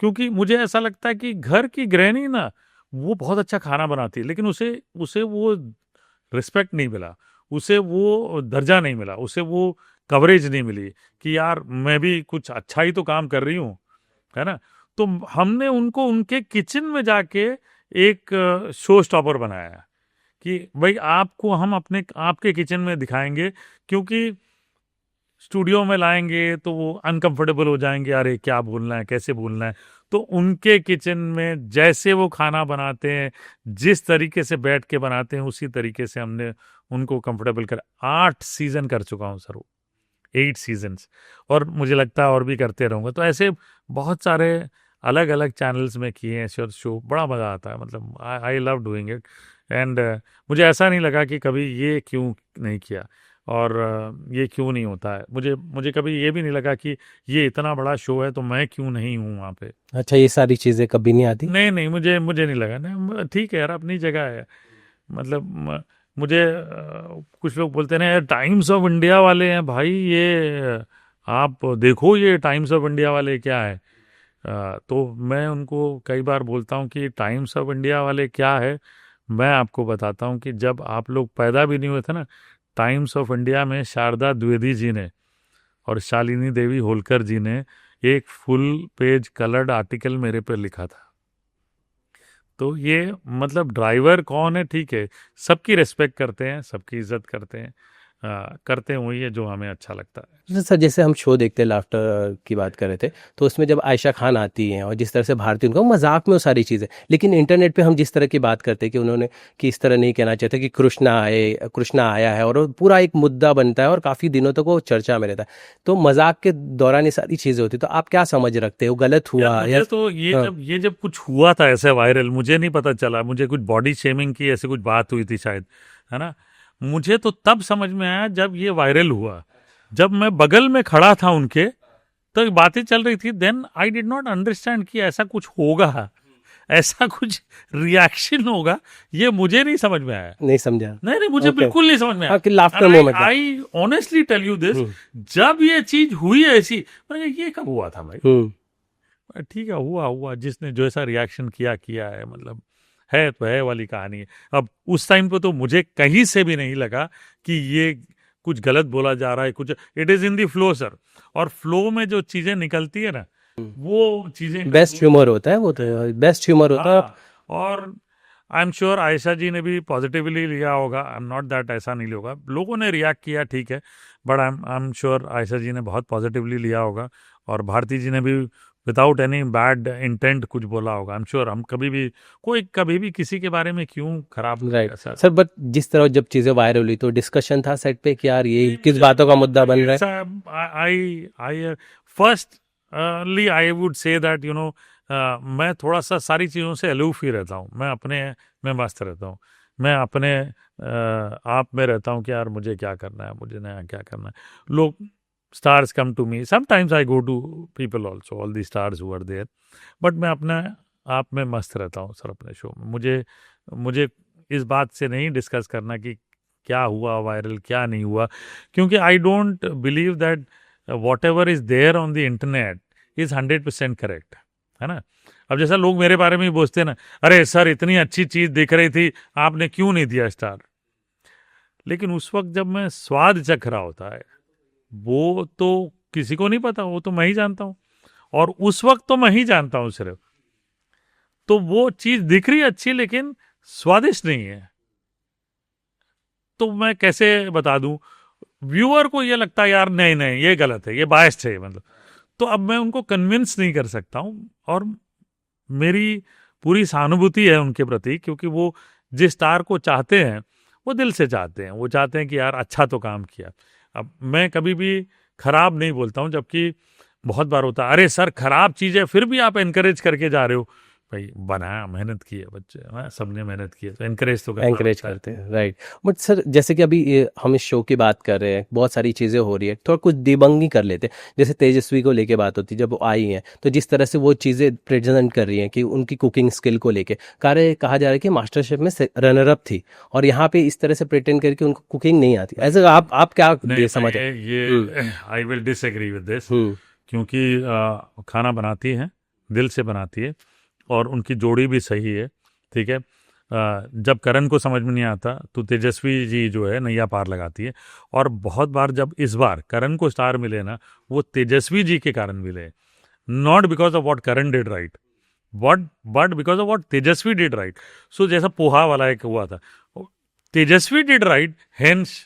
क्योंकि मुझे ऐसा लगता है कि घर की गृहिणी ना वो बहुत अच्छा खाना बनाती है, लेकिन उसे उसे वो रिस्पेक्ट नहीं मिला, उसे वो दर्जा नहीं मिला, उसे वो कवरेज नहीं मिली कि यार मैं भी कुछ अच्छा ही तो काम कर रही हूँ, है ना। तो हमने उनको उनके किचन में जाके एक शो स्टॉपर बनाया कि भाई आपको हम अपने आपके किचन में दिखाएंगे, क्योंकि स्टूडियो में लाएंगे तो वो अनकंफर्टेबल हो जाएंगे, अरे क्या बोलना है, कैसे बोलना है। तो उनके किचन में जैसे वो खाना बनाते हैं, जिस तरीके से बैठ के बनाते हैं, उसी तरीके से हमने उनको कंफर्टेबल कर 8 सीजन कर चुका हूँ सर, 8 सीजन्स, और मुझे लगता है और भी करते रहूँगा। तो ऐसे बहुत सारे अलग अलग चैनल्स में किए हैं शो, बड़ा मज़ा आता है, मतलब I love doing it. And मुझे ऐसा नहीं लगा कि कभी ये क्यों नहीं किया और ये क्यों नहीं होता है। मुझे मुझे कभी ये भी नहीं लगा कि ये इतना बड़ा शो है तो मैं क्यों नहीं हूँ वहाँ पे। अच्छा, ये सारी चीजें कभी नहीं आती? नहीं नहीं, मुझे मुझे नहीं लगा ना, ठीक है यार, अपनी जगह है। मतलब मुझे कुछ लोग बोलते हैं ना यार, टाइम्स ऑफ इंडिया वाले हैं भाई, ये आप देखो ये टाइम्स ऑफ इंडिया वाले क्या है। तो मैं उनको कई बार बोलता हूँ कि टाइम्स ऑफ इंडिया वाले क्या है, मैं आपको बताता हूँ कि जब आप लोग पैदा भी नहीं हुए थे ना, टाइम्स ऑफ इंडिया में शारदा द्विवेदी जी ने और शालिनी देवी होलकर जी ने एक फुल पेज कलर्ड आर्टिकल मेरे पे लिखा था। तो ये मतलब ड्राइवर कौन है, ठीक है, सबकी रिस्पेक्ट करते हैं, सबकी इज्जत करते हैं, करते हैं वही है जो हमें अच्छा लगता है। सर, जैसे हम शो देखते हैं, लाफ्टर की बात कर रहे थे, तो उसमें जब आयशा खान आती हैं और जिस तरह से भारती उनका मजाक में वो सारी चीज़ें, लेकिन इंटरनेट पे हम जिस तरह की बात करते हैं कि उन्होंने कि इस तरह नहीं कहना चाहते कि कृष्णा आया है और वो पूरा एक मुद्दा बनता है और काफ़ी दिनों तक वो चर्चा में रहता है। तो मजाक के दौरान ये सारी चीज़ें होती, तो आप क्या समझ रखते हो, गलत यार हुआ या? मुझे तो ये हाँ। जब कुछ हुआ था ऐसे वायरल, मुझे नहीं पता चला, मुझे कुछ बॉडी शेमिंग की ऐसी कुछ बात हुई थी शायद, है ना। मुझे तो तब समझ में आया जब ये वायरल हुआ, जब मैं बगल में खड़ा था उनके, तो बातें चल रही थी, then I did not understand कि ऐसा कुछ होगा, ऐसा कुछ रिएक्शन होगा, ये मुझे नहीं समझ में आया। नहीं समझा? नहीं नहीं, मुझे ओके। बिल्कुल नहीं समझ में हाँ, आया। कि लाफ्टर मोमेंट है। I honestly tell you this, hmm. जब ये चीज हुई ऐसी, मैंने कहा, ये कब हुआ था भाई। हम्म। ठीक है, हुआ जिसने जो ऐसा रिएक्शन किया है, मतलब है तो है वाली कहानी है। अब उस टाइम पे तो मुझे कहीं से भी नहीं लगा कि ये कुछ गलत बोला जा रहा है, कुछ, it is in the flow sir, और फ्लो में जो चीजें निकलती है ना, वो चीजें बेस्ट ह्यूमर होता है वो, तो बेस्ट ह्यूमर होता है। हाँ। और आई एम श्योर आयशा जी ने भी पॉजिटिवली लिया होगा, आई एम नॉट दैट ऐसा नहीं होगा, लोगों ने रिएक्ट किया ठीक है, but I am sure Ayesha ji ने बहुत पॉजिटिवली लिया होगा, और भारती जी ने भी विदाउट एनी बैड इंटेंट कुछ बोला होगा। आई एम श्योर हम कभी भी किसी के बारे में क्यों खराब राइट ऐसा। सर, बट जिस तरह जब चीजें वायरल हुई तो डिस्कशन था सेट पे कि यार ये किस बातों का मुद्दा बन रहा है? I firstly I would say that मैं थोड़ा सा सारी चीज़ों से अलूफ ही रहता हूँ, मैं अपने में मस्त रहता हूँ, मैं अपने आप में रहता हूँ कि यार मुझे क्या करना है, मुझे नया क्या करना है। लोग stars come to me, sometimes I go to people also, all the stars who are there, but मैं अपने आप में मस्त रहता हूँ सर अपने शो में। मुझे इस बात से नहीं डिस्कस करना कि क्या हुआ वायरल, क्या नहीं हुआ, क्योंकि I don't believe that whatever is there on the internet is 100% correct, है ना। अब जैसा लोग मेरे बारे में ही बोलते हैं ना, अरे सर इतनी अच्छी चीज दिख रही थी, आपने क्यों नहीं दिया स्टार। लेकिन उस वक्त जब मैं स्वाद चख रहा होता है, वो तो किसी को नहीं पता, वो तो मैं ही जानता हूँ, और उस वक्त तो मैं ही जानता हूँ सिर्फ। तो वो चीज दिख रही अच्छी लेकिन स्वादिष्ट नहीं है, तो मैं कैसे बता दूं। व्यूअर को ये लगता है यार नहीं नहीं ये गलत है, ये बायस्ड है, मतलब, तो अब मैं उनको कन्विंस नहीं कर सकता हूँ, और मेरी पूरी सहानुभूति है उनके प्रति, क्योंकि वो जिस स्टार को चाहते हैं वो दिल से चाहते हैं, वो चाहते हैं कि यार अच्छा तो काम किया। अब मैं कभी भी खराब नहीं बोलता हूँ, जबकि बहुत बार होता है अरे सर खराब चीज़ है फिर भी आप एनकरेज करके जा रहे हो, भाई बनाया, मेहनत की है बच्चे, हाँ, सबने मेहनत की है, तो एनकरेज तो करना एंकरेज पड़ता है। करते हैं, राइट। बट सर, जैसे कि अभी हम इस शो की बात कर रहे हैं, बहुत सारी चीज़ें हो रही है, थोड़ा कुछ डिबंग कर लेते हैं। जैसे तेजस्वी को लेके बात होती है, जब वो आई हैं तो जिस तरह से वो चीज़ें प्रेजेंट कर रही हैं कि उनकी कुकिंग स्किल को लेके कहा जा रहा है कि मास्टर शेफ में रनर अप थी, और यहाँ पे इस तरह से प्रेटेंड करके उनको कुकिंग नहीं आती। ऐसे आप क्या नहीं समझ मैं ये I will disagree with this, hmm. क्योंकि खाना बनाती हैं, दिल से बनाती है, और उनकी जोड़ी भी सही है, ठीक है। जब करण को समझ में नहीं आता तो तेजस्वी जी जो है नैया पार लगाती है, और बहुत बार जब इस बार करण को स्टार मिले ना, वो तेजस्वी जी के कारण मिले, not because of what Karan did right, but because of what Tejasswi did right. So जैसा पोहा वाला एक हुआ था, Tejasswi did right, hence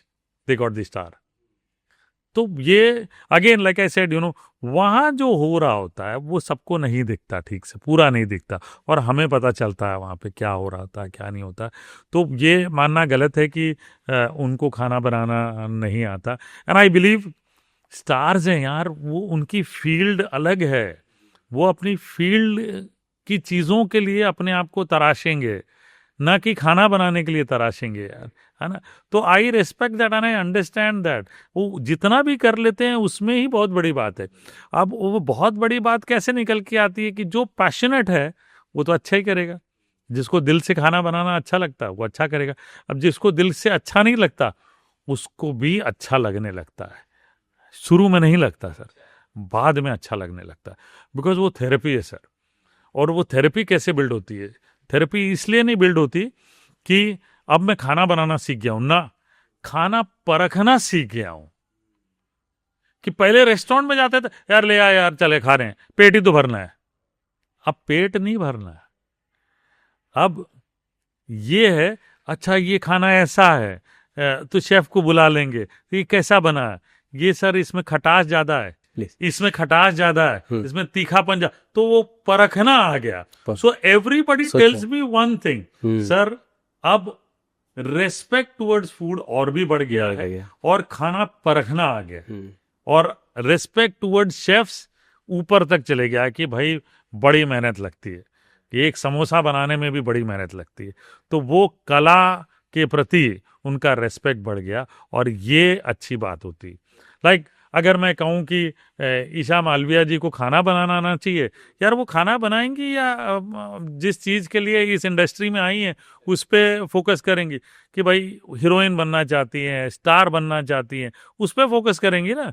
they got the star. तो ये अगेन लाइक आई सेड वहाँ जो हो रहा होता है वो सबको नहीं दिखता, ठीक से पूरा नहीं दिखता, और हमें पता चलता है वहाँ पे क्या हो रहा था क्या नहीं होता। तो ये मानना गलत है कि उनको खाना बनाना नहीं आता। एंड आई बिलीव स्टार्स हैं यार, वो उनकी फील्ड अलग है, वो अपनी फील्ड की चीज़ों के लिए अपने आप को तराशेंगे, ना कि खाना बनाने के लिए तराशेंगे यार, है ना। तो आई respect that and I understand that. वो जितना भी कर लेते हैं उसमें ही बहुत बड़ी बात है। अब वो बहुत बड़ी बात कैसे निकल के आती है कि जो पैशनेट है वो तो अच्छा ही करेगा, जिसको दिल से खाना बनाना अच्छा लगता है वो अच्छा करेगा। अब जिसको दिल से अच्छा नहीं लगता उसको भी अच्छा लगने लगता है। शुरू में नहीं लगता सर, बाद में अच्छा लगने लगता है, बिकॉज वो थेरेपी है सर। और वो थेरेपी कैसे बिल्ड होती है? थेरेपी इसलिए नहीं बिल्ड होती कि अब मैं खाना बनाना सीख गया हूं ना, खाना परखना सीख गया हूं। कि पहले रेस्टोरेंट में जाते थे, यार ले आ यार, चले खा रहे हैं, पेट ही तो भरना है। अब पेट नहीं भरना है, अब ये है, अच्छा ये खाना ऐसा है, तो शेफ को बुला लेंगे, तो ये कैसा बना है, ये सर इसमें खटास ज्यादा है, इसमें खटास ज्यादा है, इसमें तीखापन ज्यादा, तो वो परखना आ गया। So everybody tells me one thing sir, अब रेस्पेक्ट टुवर्ड्स फूड और भी बढ़ गया है, और खाना परखना आ गया, और रेस्पेक्ट टुवर्ड्स शेफ्स ऊपर तक चले गया कि भाई बड़ी मेहनत लगती है, कि एक समोसा बनाने में भी बड़ी मेहनत लगती है। तो वो कला के प्रति उनका रेस्पेक्ट बढ़ गया, और ये अच्छी बात होती। लाइक अगर मैं कहूँ कि ईशा मालविया जी को खाना बनाना आना चाहिए, यार वो खाना बनाएंगी या जिस चीज़ के लिए इस इंडस्ट्री में आई हैं उस पर फोकस करेंगी? कि भाई हीरोइन बनना चाहती हैं, स्टार बनना चाहती हैं, उस पर फोकस करेंगी ना।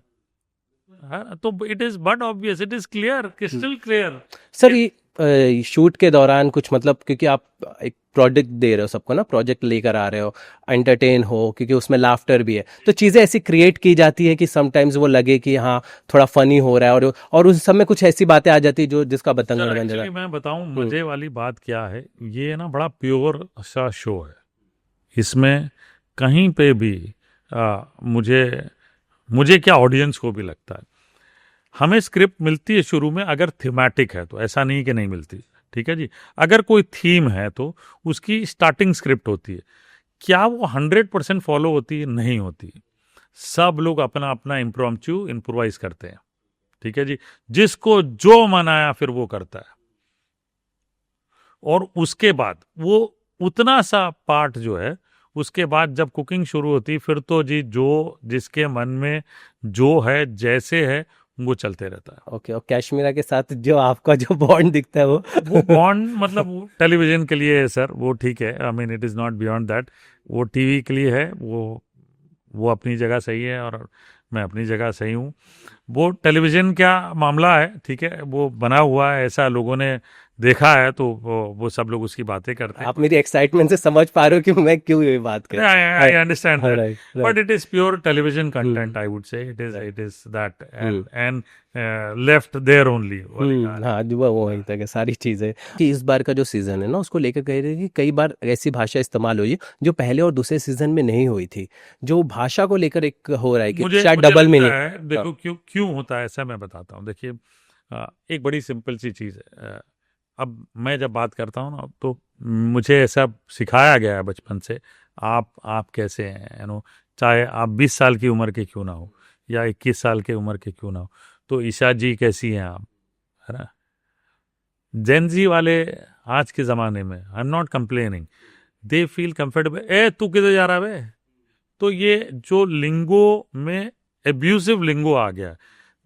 हाँ, तो it is but obvious, it is clear, crystal clear. Sir ये शूट के दौरान कुछ मतलब, क्योंकि आप एक प्रोजेक्ट दे रहे हो सबको ना, प्रोजेक्ट लेकर आ रहे हो, एंटरटेन हो, क्योंकि उसमें लाफ्टर भी है, तो चीज़ें ऐसी क्रिएट की जाती है कि समटाइम्स वो लगे कि हाँ थोड़ा फनी हो रहा है, और उस सब में कुछ ऐसी बातें आ जाती है जो जिसका बतंगड़ बन जाता है। मैं बताऊं मजे वाली बात क्या है, ये ना बड़ा प्योर सा शो है। इसमें कहीं पे भी मुझे क्या, ऑडियंस को भी लगता है, हमें स्क्रिप्ट मिलती है शुरू में, अगर थीमेटिक है तो, ऐसा नहीं कि नहीं मिलती, ठीक है जी। अगर कोई थीम है तो उसकी स्टार्टिंग स्क्रिप्ट होती है। क्या वो 100% फॉलो होती है? नहीं होती। सब लोग अपना अपना इम्प्रोवाइज करते हैं, ठीक है जी। जिसको जो मन आया फिर वो करता है, और उसके बाद वो उतना सा पार्ट जो है, उसके बाद जब कुकिंग शुरू होती फिर तो जी जो जिसके मन में जो है, जैसे है, वो चलते रहता है। ओके, और कश्मीरा के साथ जो आपका जो बॉन्ड दिखता है वो बॉन्ड मतलब टेलीविजन के लिए है सर, वो ठीक है, I mean it is not beyond that. वो टीवी के लिए है, वो अपनी जगह सही है, और मैं अपनी जगह सही हूँ। वो टेलीविजन क्या मामला है, ठीक है, वो बना हुआ है, ऐसा लोगों ने देखा है, तो वो सब लोग उसकी बातें करते हैं। आप मेरी एक्साइटमेंट से समझ पा रहे हो कि मैं क्यों ये बात कर रहा हूं। I understand that, right, right. but it is pure television content. I would say it is that, and left there only. हाँ वो वहीं तक है सारी चीजें। कि इस बार का जो सीजन है ना, उसको लेकर कह रहे थे कि कई बार ऐसी भाषा इस्तेमाल हुई है जो पहले और दूसरे सीजन में नहीं हुई थी, जो भाषा को लेकर एक हो रहा है कि शायद डबल मीनिंग। देखो क्यों होता है ऐसा, मैं बताता हूँ। देखिए एक बड़ी सिंपल सी चीज़ है। अब मैं जब बात करता हूँ ना, तो मुझे ऐसा सिखाया गया है बचपन से, आप कैसे हैं, चाहे आप 20 साल की उम्र के क्यों ना हो, या 21 साल के उम्र के क्यों ना हो, तो ईशा जी कैसी हैं आप, है ना। जेनजी वाले आज के ज़माने में, I am not complaining, they feel comfortable, तू किधर जा रहा है। तो ये जो लिंगो में एब्यूसिव लिंगो आ गया,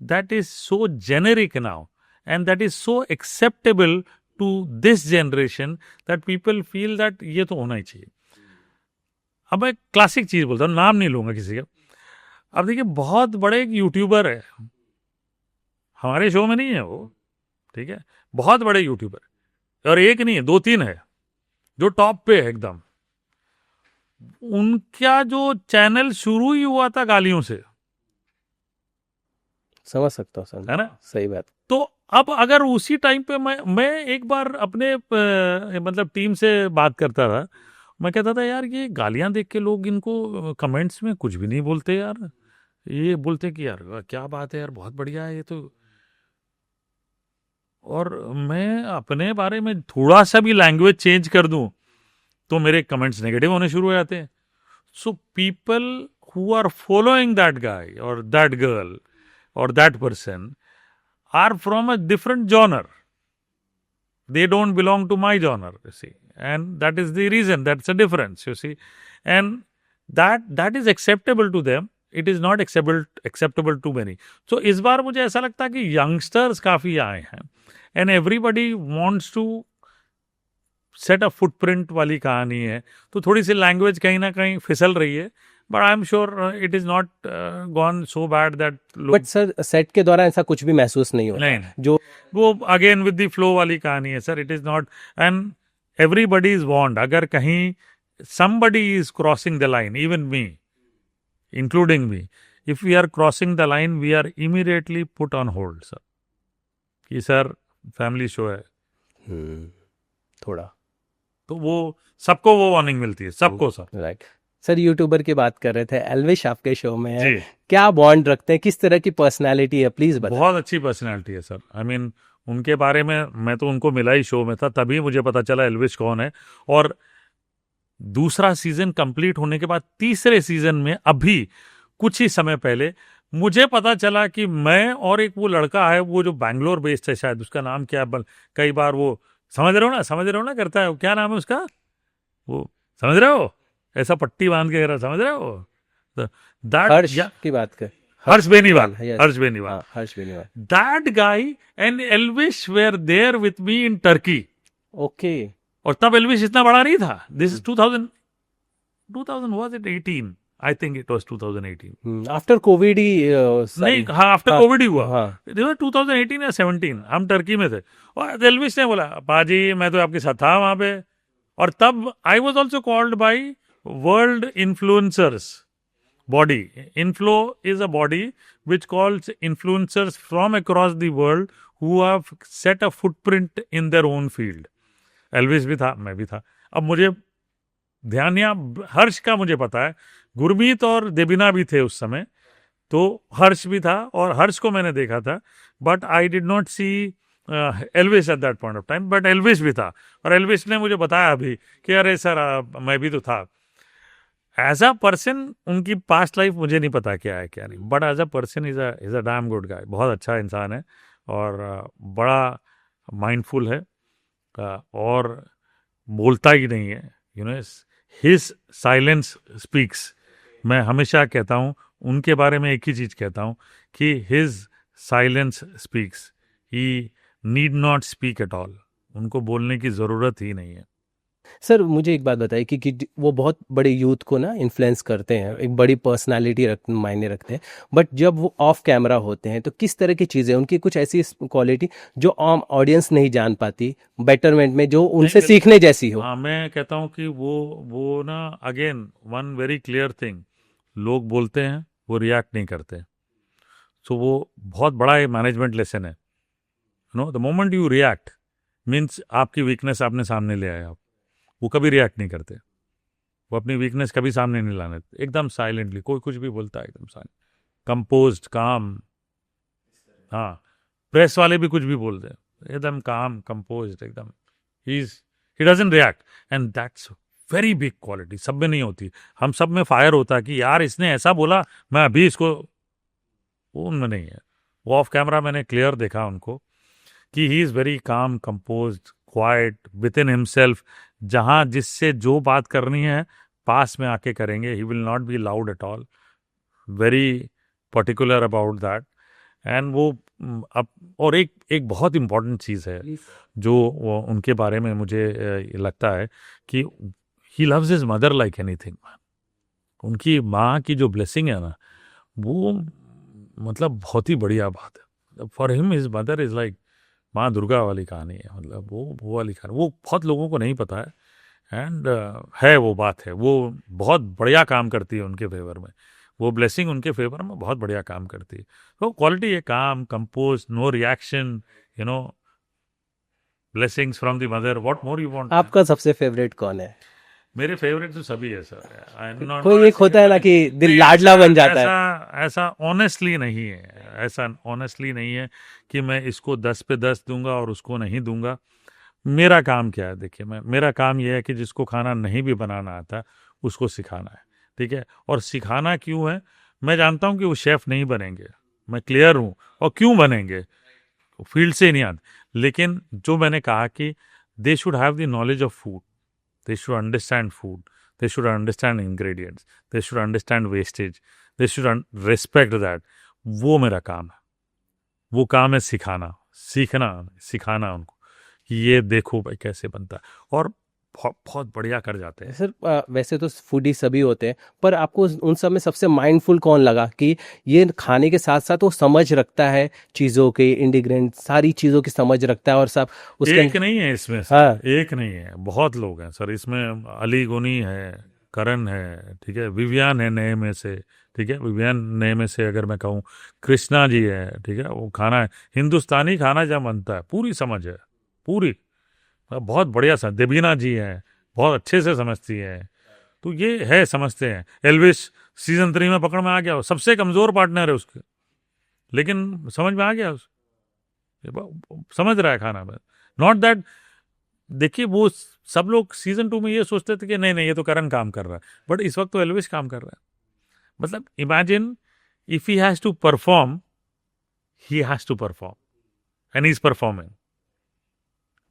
that is so generic now, and that is so acceptable to this generation, that people feel that ये तो होना ही चाहिए। अब मैं क्लासिक चीज बोलता हूँ, नाम नहीं लूंगा किसी का। अब देखिए बहुत बड़े एक यूट्यूबर है, हमारे शो में नहीं है वो, ठीक है, बहुत बड़े यूट्यूबर, और एक नहीं है, 2-3 है जो टॉप पे है एकदम। उनका जो चैनल शुरू ही हुआ था गालियों से, समझ सकता हूँ सर, है ना, सही बात। तो अब अगर उसी टाइम पे मैं एक बार अपने मतलब टीम से बात करता था, मैं कहता था यार ये गालियां देख के लोग इनको कमेंट्स में कुछ भी नहीं बोलते यार, ये बोलते कि यार क्या बात है यार, बहुत बढ़िया है ये तो। और मैं अपने बारे में थोड़ा सा भी लैंग्वेज चेंज कर दूं तो मेरे कमेंट्स नेगेटिव होने शुरू हो जाते हैं। So people who are following that guy और दैट गर्ल और that person are from a different genre. They don't belong to my genre, you see. And that is the reason, that's a difference, you see. And that is acceptable to them. It is not acceptable to many. So इस बार मुझे ऐसा लगता है कि यंगस्टर्स काफ़ी आए हैं and everybody wants to set a footprint वाली कहानी है. तो थोड़ी सी लैंग्वेज कहीं ना कहीं फिसल रही है. But I'm sure it is not gone so bad that but sir set के दौरान ऐसा कुछ भी महसूस नहीं होता नहीं, जो वो अगेन विद द फ्लो वाली कहानी है sir. It is not and everybody is want. अगर कहीं somebody is crossing the line, even me, including me, if we are crossing the line, we are immediately put on hold, sir. कि सर फैमिली शो है. थोड़ा तो वो सबको वो वार्निंग मिलती है, सबको सर. राइट. सर यूट्यूबर की बात कर रहे थे, एल्विश आपके शो में है. जी. क्या बॉन्ड रखते हैं, किस तरह की पर्सनालिटी है, प्लीज बताएं. बहुत अच्छी पर्सनैलिटी है सर. आई मीन उनके बारे में मैं तो उनको मिला ही शो में था, तभी मुझे पता चला एल्विश कौन है. और दूसरा सीजन कंप्लीट होने के बाद तीसरे सीजन में अभी कुछ ही समय पहले मुझे पता चला कि मैं और एक वो लड़का है, वो जो बैंगलोर बेस्ड है शायद, उसका नाम क्या है, कई बार वो समझ रहे हो ना करता है, क्या नाम है उसका, वो समझ रहे हो, ऐसा पट्टी बांध के समझ रहे हो. हर्ष की बात कर. Harsh Beniwal. Yes. Harsh Beniwal. Harsh Beniwal. That guy and Elvish were there with me in Turkey. Okay. और तब एल्विश इतना बड़ा नहीं था. This is 2000 was it 18? I think it was 2018. After COVID ही नहीं, हाँ आफ्टर कोविड ही हुआ. हाँ. 2018 या 17 हम टर्की में थे. और एल्विश ने बोला, पाजी मैं तो आपके साथ था वहां पे. और तब I was also called by world influencers body. Inflow is a body which calls influencers from across the world who have set a footprint in their own field. Elvis भी था, मैं भी था. अब मुझे ध्यान यहाँ हर्ष का मुझे पता है, गुरमीत और देबिना भी थे उस समय, तो हर्ष भी था और हर्ष को मैंने देखा था. But I did not see Elvis at that point of time. But Elvis भी था और एल्विस ने मुझे बताया अभी कि अरे सर मैं भी तो था. एज अ पर्सन उनकी पास्ट लाइफ मुझे नहीं पता क्या है क्या नहीं, but as a person is a damn good guy. बहुत अच्छा इंसान है और बड़ा माइंडफुल है और बोलता ही नहीं है. You know his silence speaks. मैं हमेशा कहता हूँ उनके बारे में एक ही चीज़ कहता हूँ कि his silence speaks. He need not speak at all. उनको बोलने की ज़रूरत ही नहीं है. सर मुझे एक बात बताइए कि वो बहुत बड़े यूथ को ना इन्फ्लुएंस करते हैं, एक बड़ी पर्सनालिटी मायने रखते हैं, बट जब वो ऑफ कैमरा होते हैं तो किस तरह की चीज़ें, उनकी कुछ ऐसी क्वालिटी जो आम ऑडियंस नहीं जान पाती, बेटरमेंट में जो उनसे सीखने जैसी हो. हाँ, मैं कहता हूँ कि वो ना again one very clear thing, लोग बोलते हैं वो रिएक्ट नहीं करते. सो वो बहुत बड़ा मैनेजमेंट लेसन है. Know the moment you react means आपकी वीकनेस आपने सामने ले आए. आप वो कभी रिएक्ट नहीं करते. वो अपनी वीकनेस कभी सामने नहीं लाने. एकदम साइलेंटली कोई कुछ भी बोलता है एकदम साइलेंट, कंपोज्ड, काम. हाँ, प्रेस वाले भी कुछ भी बोलते हैं एकदम काम, कंपोज्ड एकदम. He doesn't react and that's very big quality. सब में नहीं होती. हम सब में फायर होता है कि यार इसने ऐसा बोला, मैं अभी इसको. वो उनमें नहीं है. वो ऑफ कैमरा मैंने क्लियर देखा उनको कि he is very calm, composed, quite with in himself. जहाँ जिससे जो बात करनी है पास में आके करेंगे. He will not be loud at all. Very particular about that. And वो अब और एक बहुत इम्पॉर्टेंट चीज़ है जो वो उनके बारे में मुझे लगता है कि he loves his mother like anything. उनकी माँ की जो ब्लेसिंग है ना, वो मतलब बहुत ही बढ़िया बात है. For him his mother is like माँ दुर्गा वाली कहानी है. मतलब वो वाली कहानी वो बहुत लोगों को नहीं पता है. एंड है वो बात है. वो बहुत बढ़िया काम करती है उनके फेवर में. वो ब्लेसिंग उनके फेवर में बहुत बढ़िया काम करती है. तो क्वालिटी है काम, compose, no reaction, you know, blessings from the mother. What more you want. आपका सबसे फेवरेट कौन है? मेरे फेवरेट तो सभी है सर. कोई एक होता है ना कि दिल लाडला बन जाता है. ऐसा ऑनेस्टली नहीं है. ऐसा ऑनेस्टली नहीं है कि मैं इसको 10 पे 10 दूंगा और उसको नहीं दूंगा. मेरा काम क्या है? देखिए, मेरा काम यह है कि जिसको खाना नहीं भी बनाना आता उसको सिखाना है. ठीक है. और सिखाना क्यों है? मैं जानता हूं कि वो शेफ नहीं बनेंगे. मैं क्लियर हूं. और क्यों बनेंगे? फील्ड से ही नहीं आते, लेकिन जो मैंने कहा कि they should have the knowledge of food, they should understand food, they should understand ingredients, they should understand wastage, they should respect that. वो मेरा काम है, वो काम है सिखाना, सिखाना उनको कि ये देखो भाई कैसे बनता है, और बहुत बढ़िया कर जाते हैं। सर वैसे तो फूडी सभी होते हैं, पर आपको उन सब में सबसे माइंडफुल कौन लगा कि ये खाने के साथ साथ वो समझ रखता है चीज़ों के इंग्रेडिएंट, सारी चीज़ों की समझ रखता है और सब उसके एक नहीं है इसमें सर, हाँ एक नहीं है, बहुत लोग हैं सर इसमें। अली गोनी है, करण है, ठीक है, विवियान है नए में से, ठीक है, विवियान नए में से अगर मैं कहूँ, कृष्णा जी है, ठीक है, वो खाना है, हिंदुस्तानी खाना जब बनता है पूरी समझ है, पूरी बहुत बढ़िया समझ। देबीना जी है, बहुत अच्छे से समझती है, तो ये है, समझते हैं। एल्विस सीजन 3 में पकड़ में आ गया, वो सबसे कमजोर पार्टनर है उसके, लेकिन समझ में आ गया समझ रहा है खाना में। नॉट दैट, देखिए वो सब लोग सीजन 2 में ये सोचते थे कि नहीं नहीं ये तो करण काम कर रहा है, बट इस वक्त तो एल्विस काम कर रहा है। मतलब imagine if he has to perform, he has to perform and he is performing,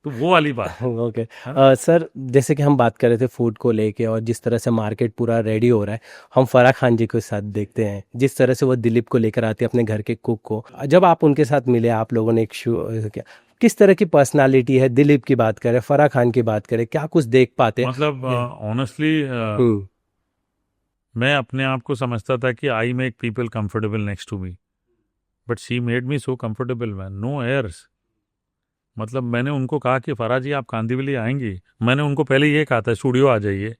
तो वो वाली बात। ओके हाँ? सर, जैसे कि हम बात कर रहे थे फूड को लेके और जिस तरह से मार्केट पूरा रेडी हो रहा है, हम फराह खान जी के साथ देखते हैं जिस तरह से वो दिलीप को लेकर आते हैं अपने घर के कुक को। जब आप उनके साथ मिले, आप लोगों ने एक शो क्या, किस तरह की पर्सनालिटी है, दिलीप की बात करें, फराह खान की बात करें, क्या कुछ देख पाते हैं? मतलब ऑनेस्टली हम्म। मैं अपने आप को समझता था कि I make people comfortable next to me, but she made me so comfortable man, no airs. मतलब मैंने उनको कहा कि फराह जी आप कांदिवली आएंगी, मैंने उनको पहले ये कहा था स्टूडियो आ जाइए,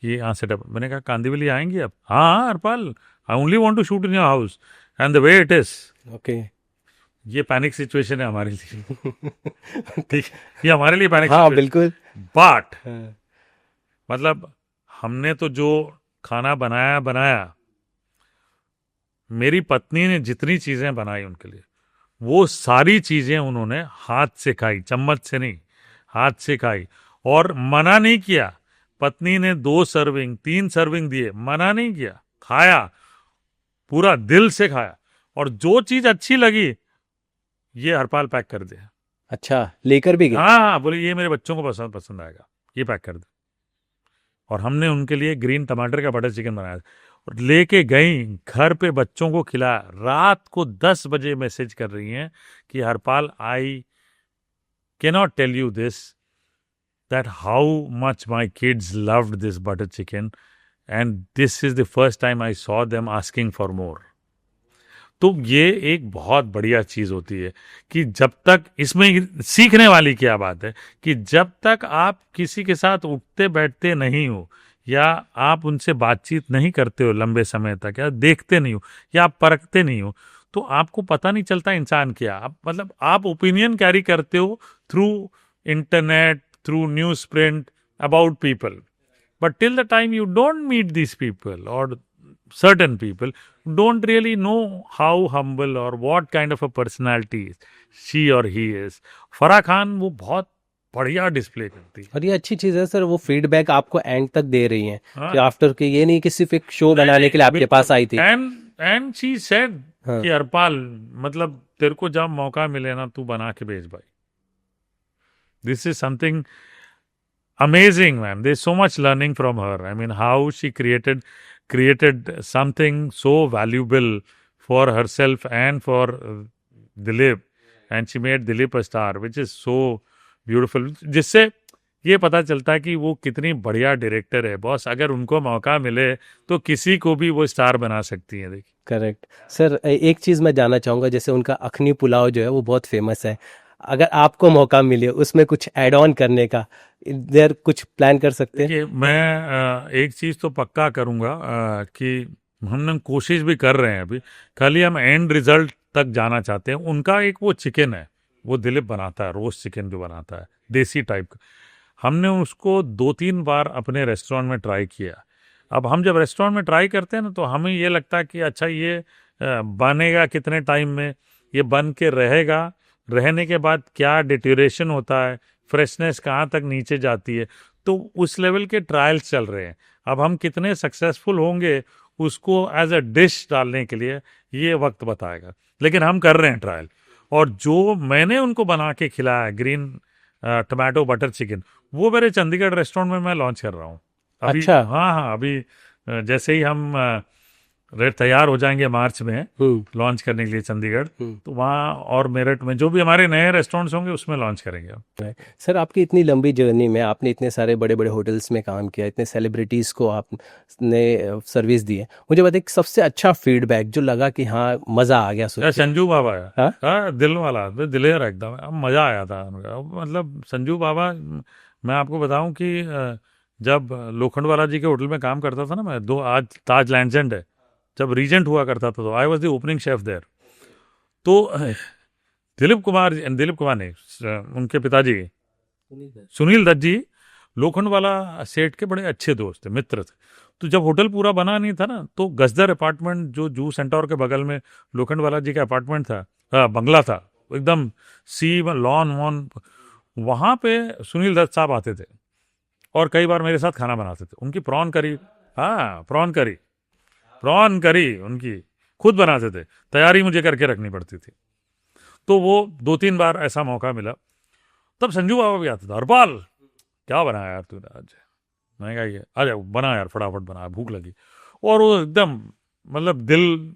ये यहाँ सेटअप, मैंने कहा कांदिवली आएंगी आप? हाँ Harpal, I only want to shoot in your house and the way it is. Okay. ये पैनिक सिचुएशन है हमारे लिए ठीक, ये हमारे लिए पैनिक हाँ सिचुएशन, बिल्कुल। बट हाँ, मतलब हमने तो जो खाना बनाया बनाया, मेरी पत्नी ने जितनी चीजें बनाई उनके लिए, वो सारी चीजें उन्होंने हाथ से खाई, चम्मच से नहीं, हाथ से खाई, और मना नहीं किया। पत्नी ने 2 सर्विंग 3 सर्विंग दिए, मना नहीं किया, खाया, पूरा दिल से खाया, और जो चीज अच्छी लगी ये हरपाल पैक कर दे। अच्छा, लेकर भी गए? हाँ हाँ, बोले ये मेरे बच्चों को पसंद पसंद आएगा, ये पैक कर दे। और हमने उनके लिए ग्रीन टमाटर का बटर चिकन बनाया और लेके गई घर पे, बच्चों को खिलाया। रात को 10 बजे मैसेज कर रही हैं कि Harpal I cannot tell you this that how much my kids loved this butter chicken and this is the first time I saw them asking for more. तो ये एक बहुत बढ़िया चीज होती है कि जब तक, इसमें सीखने वाली क्या बात है कि जब तक आप किसी के साथ उठते बैठते नहीं हो, या आप उनसे बातचीत नहीं करते हो लंबे समय तक, या देखते नहीं हो, या आप परखते नहीं हो, तो आपको पता नहीं चलता इंसान क्या। आप मतलब आप ओपिनियन कैरी करते हो through internet, through news print about people, but till the time you don't meet these people, or certain people don't really know how humble or what kind of a personality she or he is, Farah Khan वो बहुत बढ़िया डिस्प्ले करती है। और ये अच्छी चीज़ है सर, वो फीडबैक आपको एंड तक दे रही हैं हाँ। कि आफ्टर के, ये नहीं कि सिर्फ एक शो बनाने के लिए आपके पास आई थी। एंड शी सेड हाँ। कि हरपाल मतलब तेरे को जब मौका मिले ना तू बना के भेज भाई, this is something amazing, man. There's so much learning from her. I mean, how she created something so valuable for herself and for Dilip, and she made Dilip a star, which is so beautiful. जिससे ये पता चलता है कि वो कितनी बढ़िया डायरेक्टर है। बॉस अगर उनको मौका मिले तो किसी को भी वो स्टार बना सकती है। देखिए, करेक्ट सर, एक चीज़ मैं जानना चाहूँगा, जैसे उनका अखनी पुलाव जो है वो बहुत फेमस है, अगर आपको मौका मिले उसमें कुछ ऐड ऑन करने का, इधर कुछ प्लान कर सकते हैं? देखिए मैं एक चीज़ तो पक्का करूँगा कि हम कोशिश भी कर रहे हैं अभी, खाली हम एंड रिजल्ट तक जाना चाहते हैं। उनका एक वो चिकन है, वो दिलीप बनाता है, रोस्ट चिकन जो बनाता है देसी टाइप का, हमने उसको 2-3 बार अपने रेस्टोरेंट में ट्राई किया। अब हम जब रेस्टोरेंट में ट्राई करते हैं ना, तो हमें ये लगता है कि अच्छा ये बनेगा कितने टाइम में, ये बन के रहेगा, रहने के बाद क्या डिटेरेशन होता है, फ्रेशनेस कहाँ तक नीचे जाती है, तो उस लेवल के ट्रायल्स चल रहे हैं। अब हम कितने सक्सेसफुल होंगे उसको एज अ डिश डालने के लिए ये वक्त बताएगा, लेकिन हम कर रहे हैं ट्रायल। और जो मैंने उनको बना के खिलाया ग्रीन टमाटो बटर चिकन, वो मेरे चंडीगढ़ रेस्टोरेंट में मैं लॉन्च कर रहा हूँ अभी। अच्छा। हाँ हाँ, अभी जैसे ही हम रेट तैयार हो जाएंगे मार्च में लॉन्च करने के लिए चंडीगढ़, तो वहाँ और मेरठ में जो भी हमारे नए रेस्टोरेंट्स होंगे उसमें लॉन्च करेंगे हम। सर, आपकी इतनी लंबी जर्नी में आपने इतने सारे बड़े बड़े होटल्स में काम किया, इतने सेलिब्रिटीज़ को आपने सर्विस दी है, मुझे बताइए कि सबसे अच्छा फीडबैक जो लगा कि हाँ मज़ा आ गया सुन यार के। संजू बाबा है, हाँ? हाँ दिल वाला आदमी, दिलेर है एकदम, अब मजा आया था उनका। मतलब संजू बाबा, मैं आपको बताऊं कि जब लोखंडवाला जी के होटल में काम करता था ना मैं, दो आज ताज लैंड है, जब रीजेंट हुआ करता था तो I was the opening chef there. तो दिलीप कुमार नहीं, उनके पिताजी सुनील दत्त जी लोखंडवाला सेठ के बड़े अच्छे दोस्त थे, मित्र थे। तो जब होटल पूरा बना नहीं था ना, तो गजदर अपार्टमेंट जो जू सेंटर के बगल में लोखंडवाला जी का अपार्टमेंट था, बंगला था एकदम, सी लॉन वॉन, वहाँ पे सुनील दत्त साहब आते थे और कई बार मेरे साथ खाना बनाते थे। उनकी प्रॉन करी, हाँ प्रॉन करी उनकी खुद बनाते थे, तैयारी मुझे करके रखनी पड़ती थी। तो वो 2-3 बार ऐसा मौका मिला, तब संजू बाबा भी आता था, हरपाल क्या बनाया यार तूने आज। मैं कहा ये अरे बना यार, फटाफट बना, भूख लगी। और वो एकदम मतलब दिल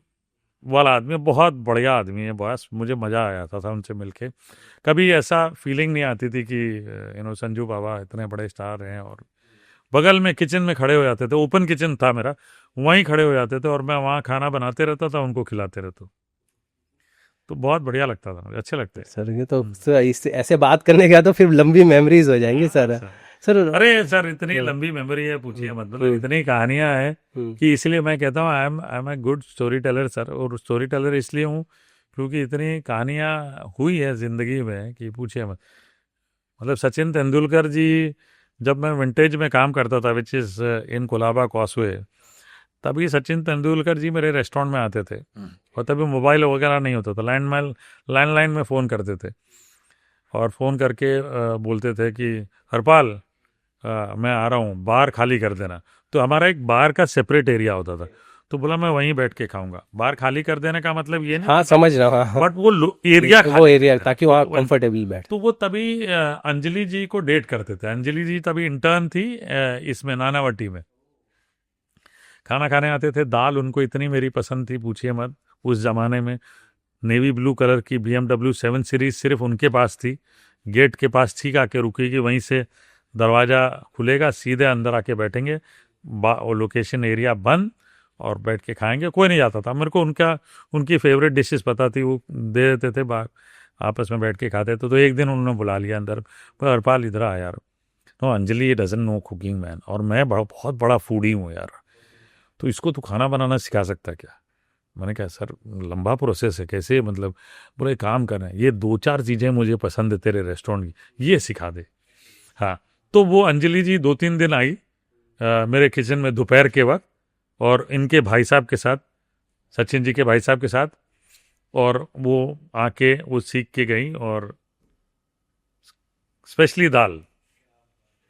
वाला आदमी, बहुत बढ़िया आदमी है, बस मुझे मज़ा आया था उनसे मिलके। कभी ऐसा फीलिंग नहीं आती थी कि संजू बाबा इतने बड़े स्टार हैं और बगल में किचन में खड़े हो जाते थे, ओपन किचन था मेरा, वहीं खड़े हो जाते थे और मैं वहाँ खाना बनाते रहता था, उनको खिलाते रहता। तो बहुत बढ़िया लगता था मुझे, अच्छे लगते। सर ये तो सर, इससे ऐसे बात करने के बाद तो फिर लंबी मेमोरीज हो जाएंगी सर। सर अरे सर इतनी लंबी मेमोरी है, पूछिए मत, मतलब इतनी कहानियां हैं कि इसलिए मैं कहता हूँ I am a good story teller sir. और स्टोरी टेलर इसलिए हूँ क्योंकि इतनी कहानियां हुई है जिंदगी में कि पूछिए मत। मतलब सचिन तेंदुलकर जी, जब मैं विंटेज में काम करता था which is in Colaba Causeway, तभी सचिन तेंदुलकर जी मेरे रेस्टोरेंट में आते थे। और तभी मोबाइल वगैरह नहीं होता था, लैंडलाइन में फ़ोन करते थे और फ़ोन करके बोलते थे कि हरपाल मैं आ रहा हूँ, बार खाली कर देना। तो हमारा एक बार का सेपरेट एरिया होता था, तो बोला मैं वहीं बैठ के खाऊंगा। बार खाली कर देने का मतलब ये नहीं, हाँ समझ रहा हूँ, हाँ बट वो एरिया वो एरिया खाली, ताकि वहाँ कंफर्टेबल बैठ। तो वो तभी अंजलि जी को डेट करते थे। अंजलि जी तभी इंटर्न थी इसमें नानावटी में, खाना खाने आते थे। दाल उनको इतनी मेरी पसंद थी पूछिए मत। उस जमाने में नेवी ब्लू कलर की BMW 7 सीरीज सिर्फ उनके पास थी, गेट के पास ठीक आके रुकेगी, वहीं से दरवाज़ा खुलेगा, सीधे अंदर आके बैठेंगे, वो लोकेशन एरिया बंद, और बैठ के खाएंगे, कोई नहीं जाता था। मेरे को उनकी फेवरेट डिशेस पता थी, वो दे देते थे, बाहर आपस में बैठ के खाते थे। तो एक दिन उन्होंने बुला लिया अंदर, हरपाल इधर आ यार, no Anjali doesn't know cooking man, और मैं बहुत बड़ा फूडी हूँ यार, तो इसको तू खाना बनाना सिखा सकता क्या। मैंने कहा सर लंबा प्रोसेस है, कैसे, मतलब बोले काम करना है, ये 2-4 चीज़ें मुझे पसंद है तेरे रेस्टोरेंट की, ये सिखा दे। हाँ, तो वो अंजलि जी 2-3 दिन आई मेरे किचन में दोपहर के वक्त, और इनके भाई साहब के साथ, सचिन जी के भाई साहब के साथ, और वो आके वो सीख के गई, और स्पेशली दाल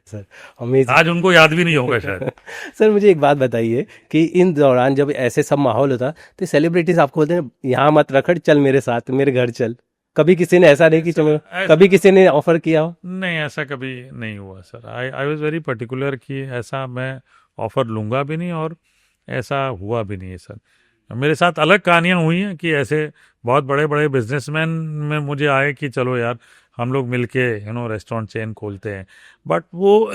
सर अमेजिंग। आज उनको याद भी नहीं होगा शायद। सर मुझे एक बात बताइए कि इन दौरान जब ऐसे सब माहौल होता तो सेलिब्रिटीज आपको बोलते हैं यहाँ मत रखड़, चल मेरे साथ, मेरे घर चल, कभी किसी ने ऐसा नहीं कि चलो, कभी किसी ने ऑफर किया हो? नहीं, ऐसा कभी नहीं हुआ sir. I was very particular कि ऐसा मैं ऑफर लूँगा भी नहीं, और ऐसा हुआ भी नहीं है सर। मेरे साथ अलग कहानियाँ हुई हैं कि ऐसे बहुत बड़े बड़े बिजनेसमैन में मुझे आए कि चलो यार हम लोग मिलके रेस्टोरेंट चेन खोलते हैं, बट वो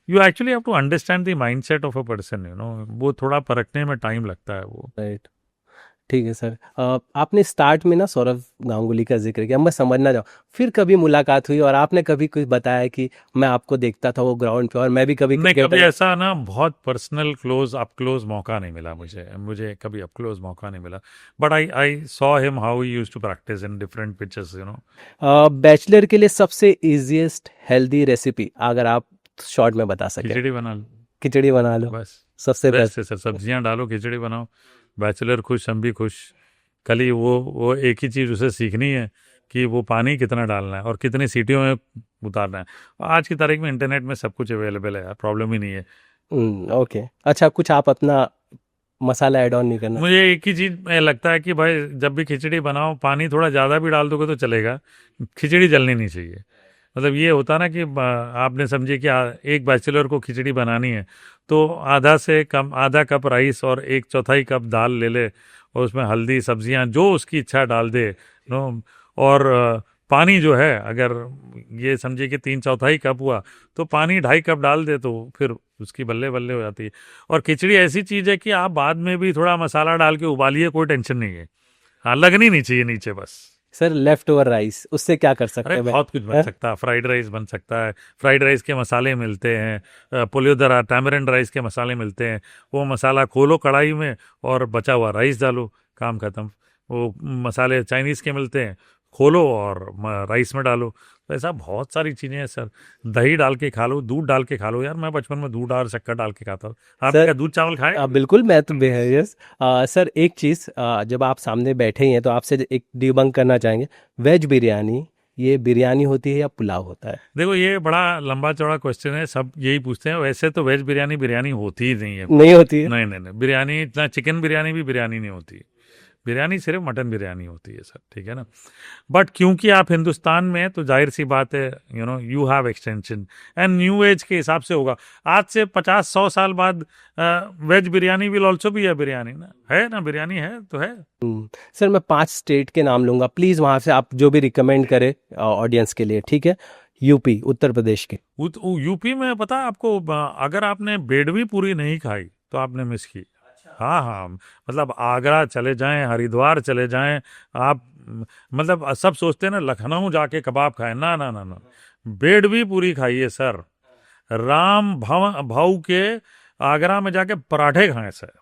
you actually have to understand the mindset of a person, वो थोड़ा परखने में टाइम लगता है वो। राइट, ठीक है सर। आपने स्टार्ट में ना सौरव गांगुली का जिक्र किया, मैं समझना चाहूँ, फिर कभी मुलाकात हुई और आपने कभी कुछ बताया कि मैं आपको देखता था वो ग्राउंड पे, और मैं भी कभी नहीं, कभी ऐसा ना बहुत पर्सनल अप क्लोज मौका नहीं मिला मुझे कभी अप क्लोज मौका नहीं मिला, but I saw him how he used to practice in different pitches. Bachelor के लिए सबसे इजीएस्ट हेल्दी रेसिपी अगर आप शॉर्ट में बता सके? खिचड़ी बना लो, खिचड़ी बना लो, बस सबसे बेस्ट है सर। सब्जियां डालो, खिचड़ी बनाओ, बैचलर खुश, हम भी खुश। कल ही वो एक ही चीज़ उसे सीखनी है कि वो पानी कितना डालना है और कितनी सीटियों में उतारना है। आज की तारीख में इंटरनेट में सब कुछ अवेलेबल है यार, प्रॉब्लम ही नहीं है। ओके। अच्छा, कुछ आप अपना मसाला ऐड ऑन नहीं करना। मुझे एक ही चीज में लगता है कि भाई जब भी खिचड़ी बनाओ पानी थोड़ा ज़्यादा भी डाल दोगे तो चलेगा, खिचड़ी जलनी नहीं चाहिए। मतलब ये होता ना कि आपने समझे कि एक बैचलर को खिचड़ी बनानी है तो आधा से कम, आधा कप राइस और एक चौथाई कप दाल ले ले और उसमें हल्दी सब्जियां जो उसकी इच्छा डाल दे नो। और पानी जो है अगर ये समझिए कि 3/4 कप हुआ तो पानी 2.5 कप डाल दे तो फिर उसकी बल्ले बल्ले हो जाती है। और खिचड़ी ऐसी चीज़ है कि आप बाद में भी थोड़ा मसाला डाल के उबालिए, कोई टेंशन नहीं है। हाँ, लगनी नहीं चाहिए नीचे बस। सर लेफ्ट ओवर राइस उससे क्या कर सकते अरे हैं? बहुत कुछ बन सकता है, फ्राइड राइस बन सकता है। फ्राइड राइस के मसाले मिलते हैं, पुलियोदरा टैमरिंड राइस के मसाले मिलते हैं। वो मसाला खोलो कढ़ाई में और बचा हुआ राइस डालो, काम खत्म। वो मसाले चाइनीज़ के मिलते हैं, खोलो और राइस में डालो। तो ऐसा बहुत सारी चीज़ें हैं सर। दही डाल के खा लो, दूध डाल के खा लो। यार मैं बचपन में दूध और शक्कर डाल के खाता था। आपने सर क्या दूध चावल खाए? बिल्कुल, मैं तो यस। सर एक चीज़, जब आप सामने बैठे ही हैं तो आपसे एक डिबंक करना चाहेंगे, वेज बिरयानी ये बिरयानी होती है या पुलाव होता है? देखो ये बड़ा लंबा चौड़ा क्वेश्चन है, सब यही पूछते हैं। वैसे तो वेज बिरयानी बिरयानी होती ही नहीं है। नहीं होती है। नहीं नहीं नहीं, बिरयानी इतना, चिकन बिरयानी भी बिरयानी नहीं होती। बिरयानी सिर्फ मटन बिरयानी होती है सर, ठीक है ना। बट क्योंकि आप हिंदुस्तान में हैं तो जाहिर सी बात है, you have extension and new age के हिसाब से होगा। आज से 50-100 साल बाद वेज बिरयानी विल ऑल्सो भी है बिरयानी ना, है ना, बिरयानी है तो है। सर मैं 5 स्टेट के नाम लूंगा, प्लीज़ वहाँ से आप जो भी रिकमेंड करें ऑडियंस के लिए, ठीक है? यूपी, उत्तर प्रदेश के। यूपी में पता है आपको, अगर आपने बेडवी पूरी नहीं खाई तो आपने मिस की। हाँ हाँ, मतलब आगरा चले जाएं, हरिद्वार चले जाएं आप, मतलब सब सोचते हैं ना लखनऊ जाके कबाब खाएं, ना ना ना ना, बेडवी पूरी खाइए सर। राम भाऊ के आगरा में जाके पराठे खाएं सर।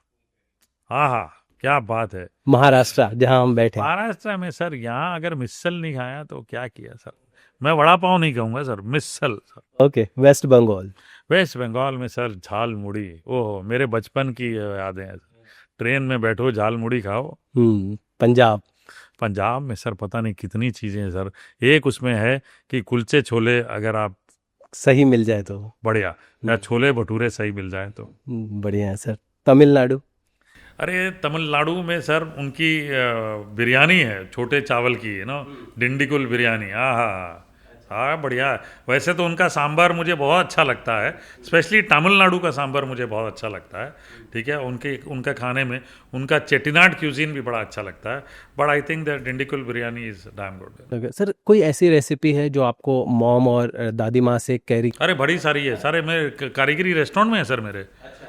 हाँ हाँ, क्या बात है। महाराष्ट्र जहाँ हम बैठे हैं। महाराष्ट्र में सर, यहाँ अगर मिसल नहीं खाया तो क्या किया सर। मैं वड़ा पाव नहीं कहूँगा sir, misal sir. Okay, West Bengal. West Bengal में सर झाल मुड़ी, ओहो मेरे बचपन की यादें हैं। ट्रेन में बैठो झाल मुड़ी खाओ। पंजाब। पंजाब में सर पता नहीं कितनी चीज़ें हैं सर। एक उसमें है कि कुलचे छोले अगर आप सही मिल जाए तो बढ़िया, या छोले भटूरे सही मिल जाए तो बढ़िया है सर। तमिलनाडु। अरे तमिलनाडु में सर उनकी बिरयानी है छोटे चावल की, डिंडिकुल बिरयानी। हाँ हाँ हाँ, बढ़िया है। वैसे तो उनका सांभर मुझे बहुत अच्छा लगता है, स्पेशली तमिलनाडु का सांभर मुझे बहुत अच्छा लगता है, ठीक है। उनका खाने में उनका चेटिनाड क्यूजीन भी बड़ा अच्छा लगता है। But I think that Dindigul biryani is damn good. Sir कोई ऐसी रेसिपी है जो आपको मॉम और दादी माँ से कैरी? अरे बड़ी सारी है, सारे मेरे कारीगरी रेस्टोरेंट में है सर मेरे।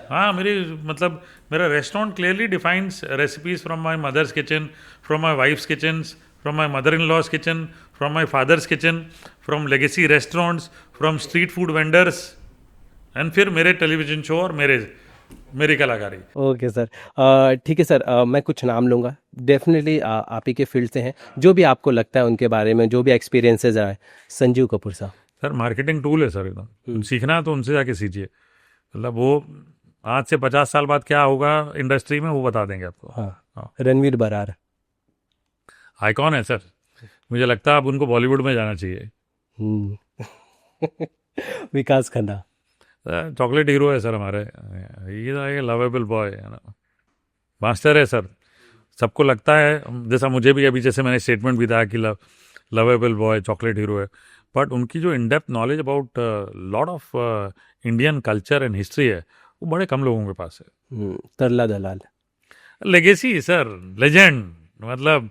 हाँ मेरी, मतलब मेरा restaurant clearly defines recipes from my mother's kitchen, from my wife's kitchen, from my mother in law's kitchen, from my father's kitchen, from legacy restaurants, from street food vendors, and फिर मेरे टेलीविजन शो और मेरी कलाकारी। ओके सर, ठीक है सर, मैं कुछ नाम लूँगा, डेफिनेटली आप ही के फील्ड से हैं, जो भी आपको लगता है उनके बारे में, जो भी एक्सपीरियंसेस आए। संजीव कपूर साहब। सर मार्केटिंग टूल है सर एकदम, सीखना है तो उनसे जाके सीखिए। मतलब वो आज से 50 साल बाद क्या होगा इंडस्ट्री में वो बता देंगे आपको। हाँ। रणवीर बरार। आइकॉन है सर, मुझे लगता है अब उनको बॉलीवुड में जाना चाहिए। विकास खन्ना। चॉकलेट हीरो है सर हमारे, ये लवेबल बॉय है ना, मास्टर है सर। सबको लगता है, जैसा मुझे भी अभी, जैसे मैंने स्टेटमेंट भी दिया कि लवेबल बॉय चॉकलेट हीरो है, बट उनकी जो in depth knowledge about lot of Indian culture and history है वो बड़े कम लोगों के पास है। तरला दलाल। लेगेसी सर, लेजेंड, मतलब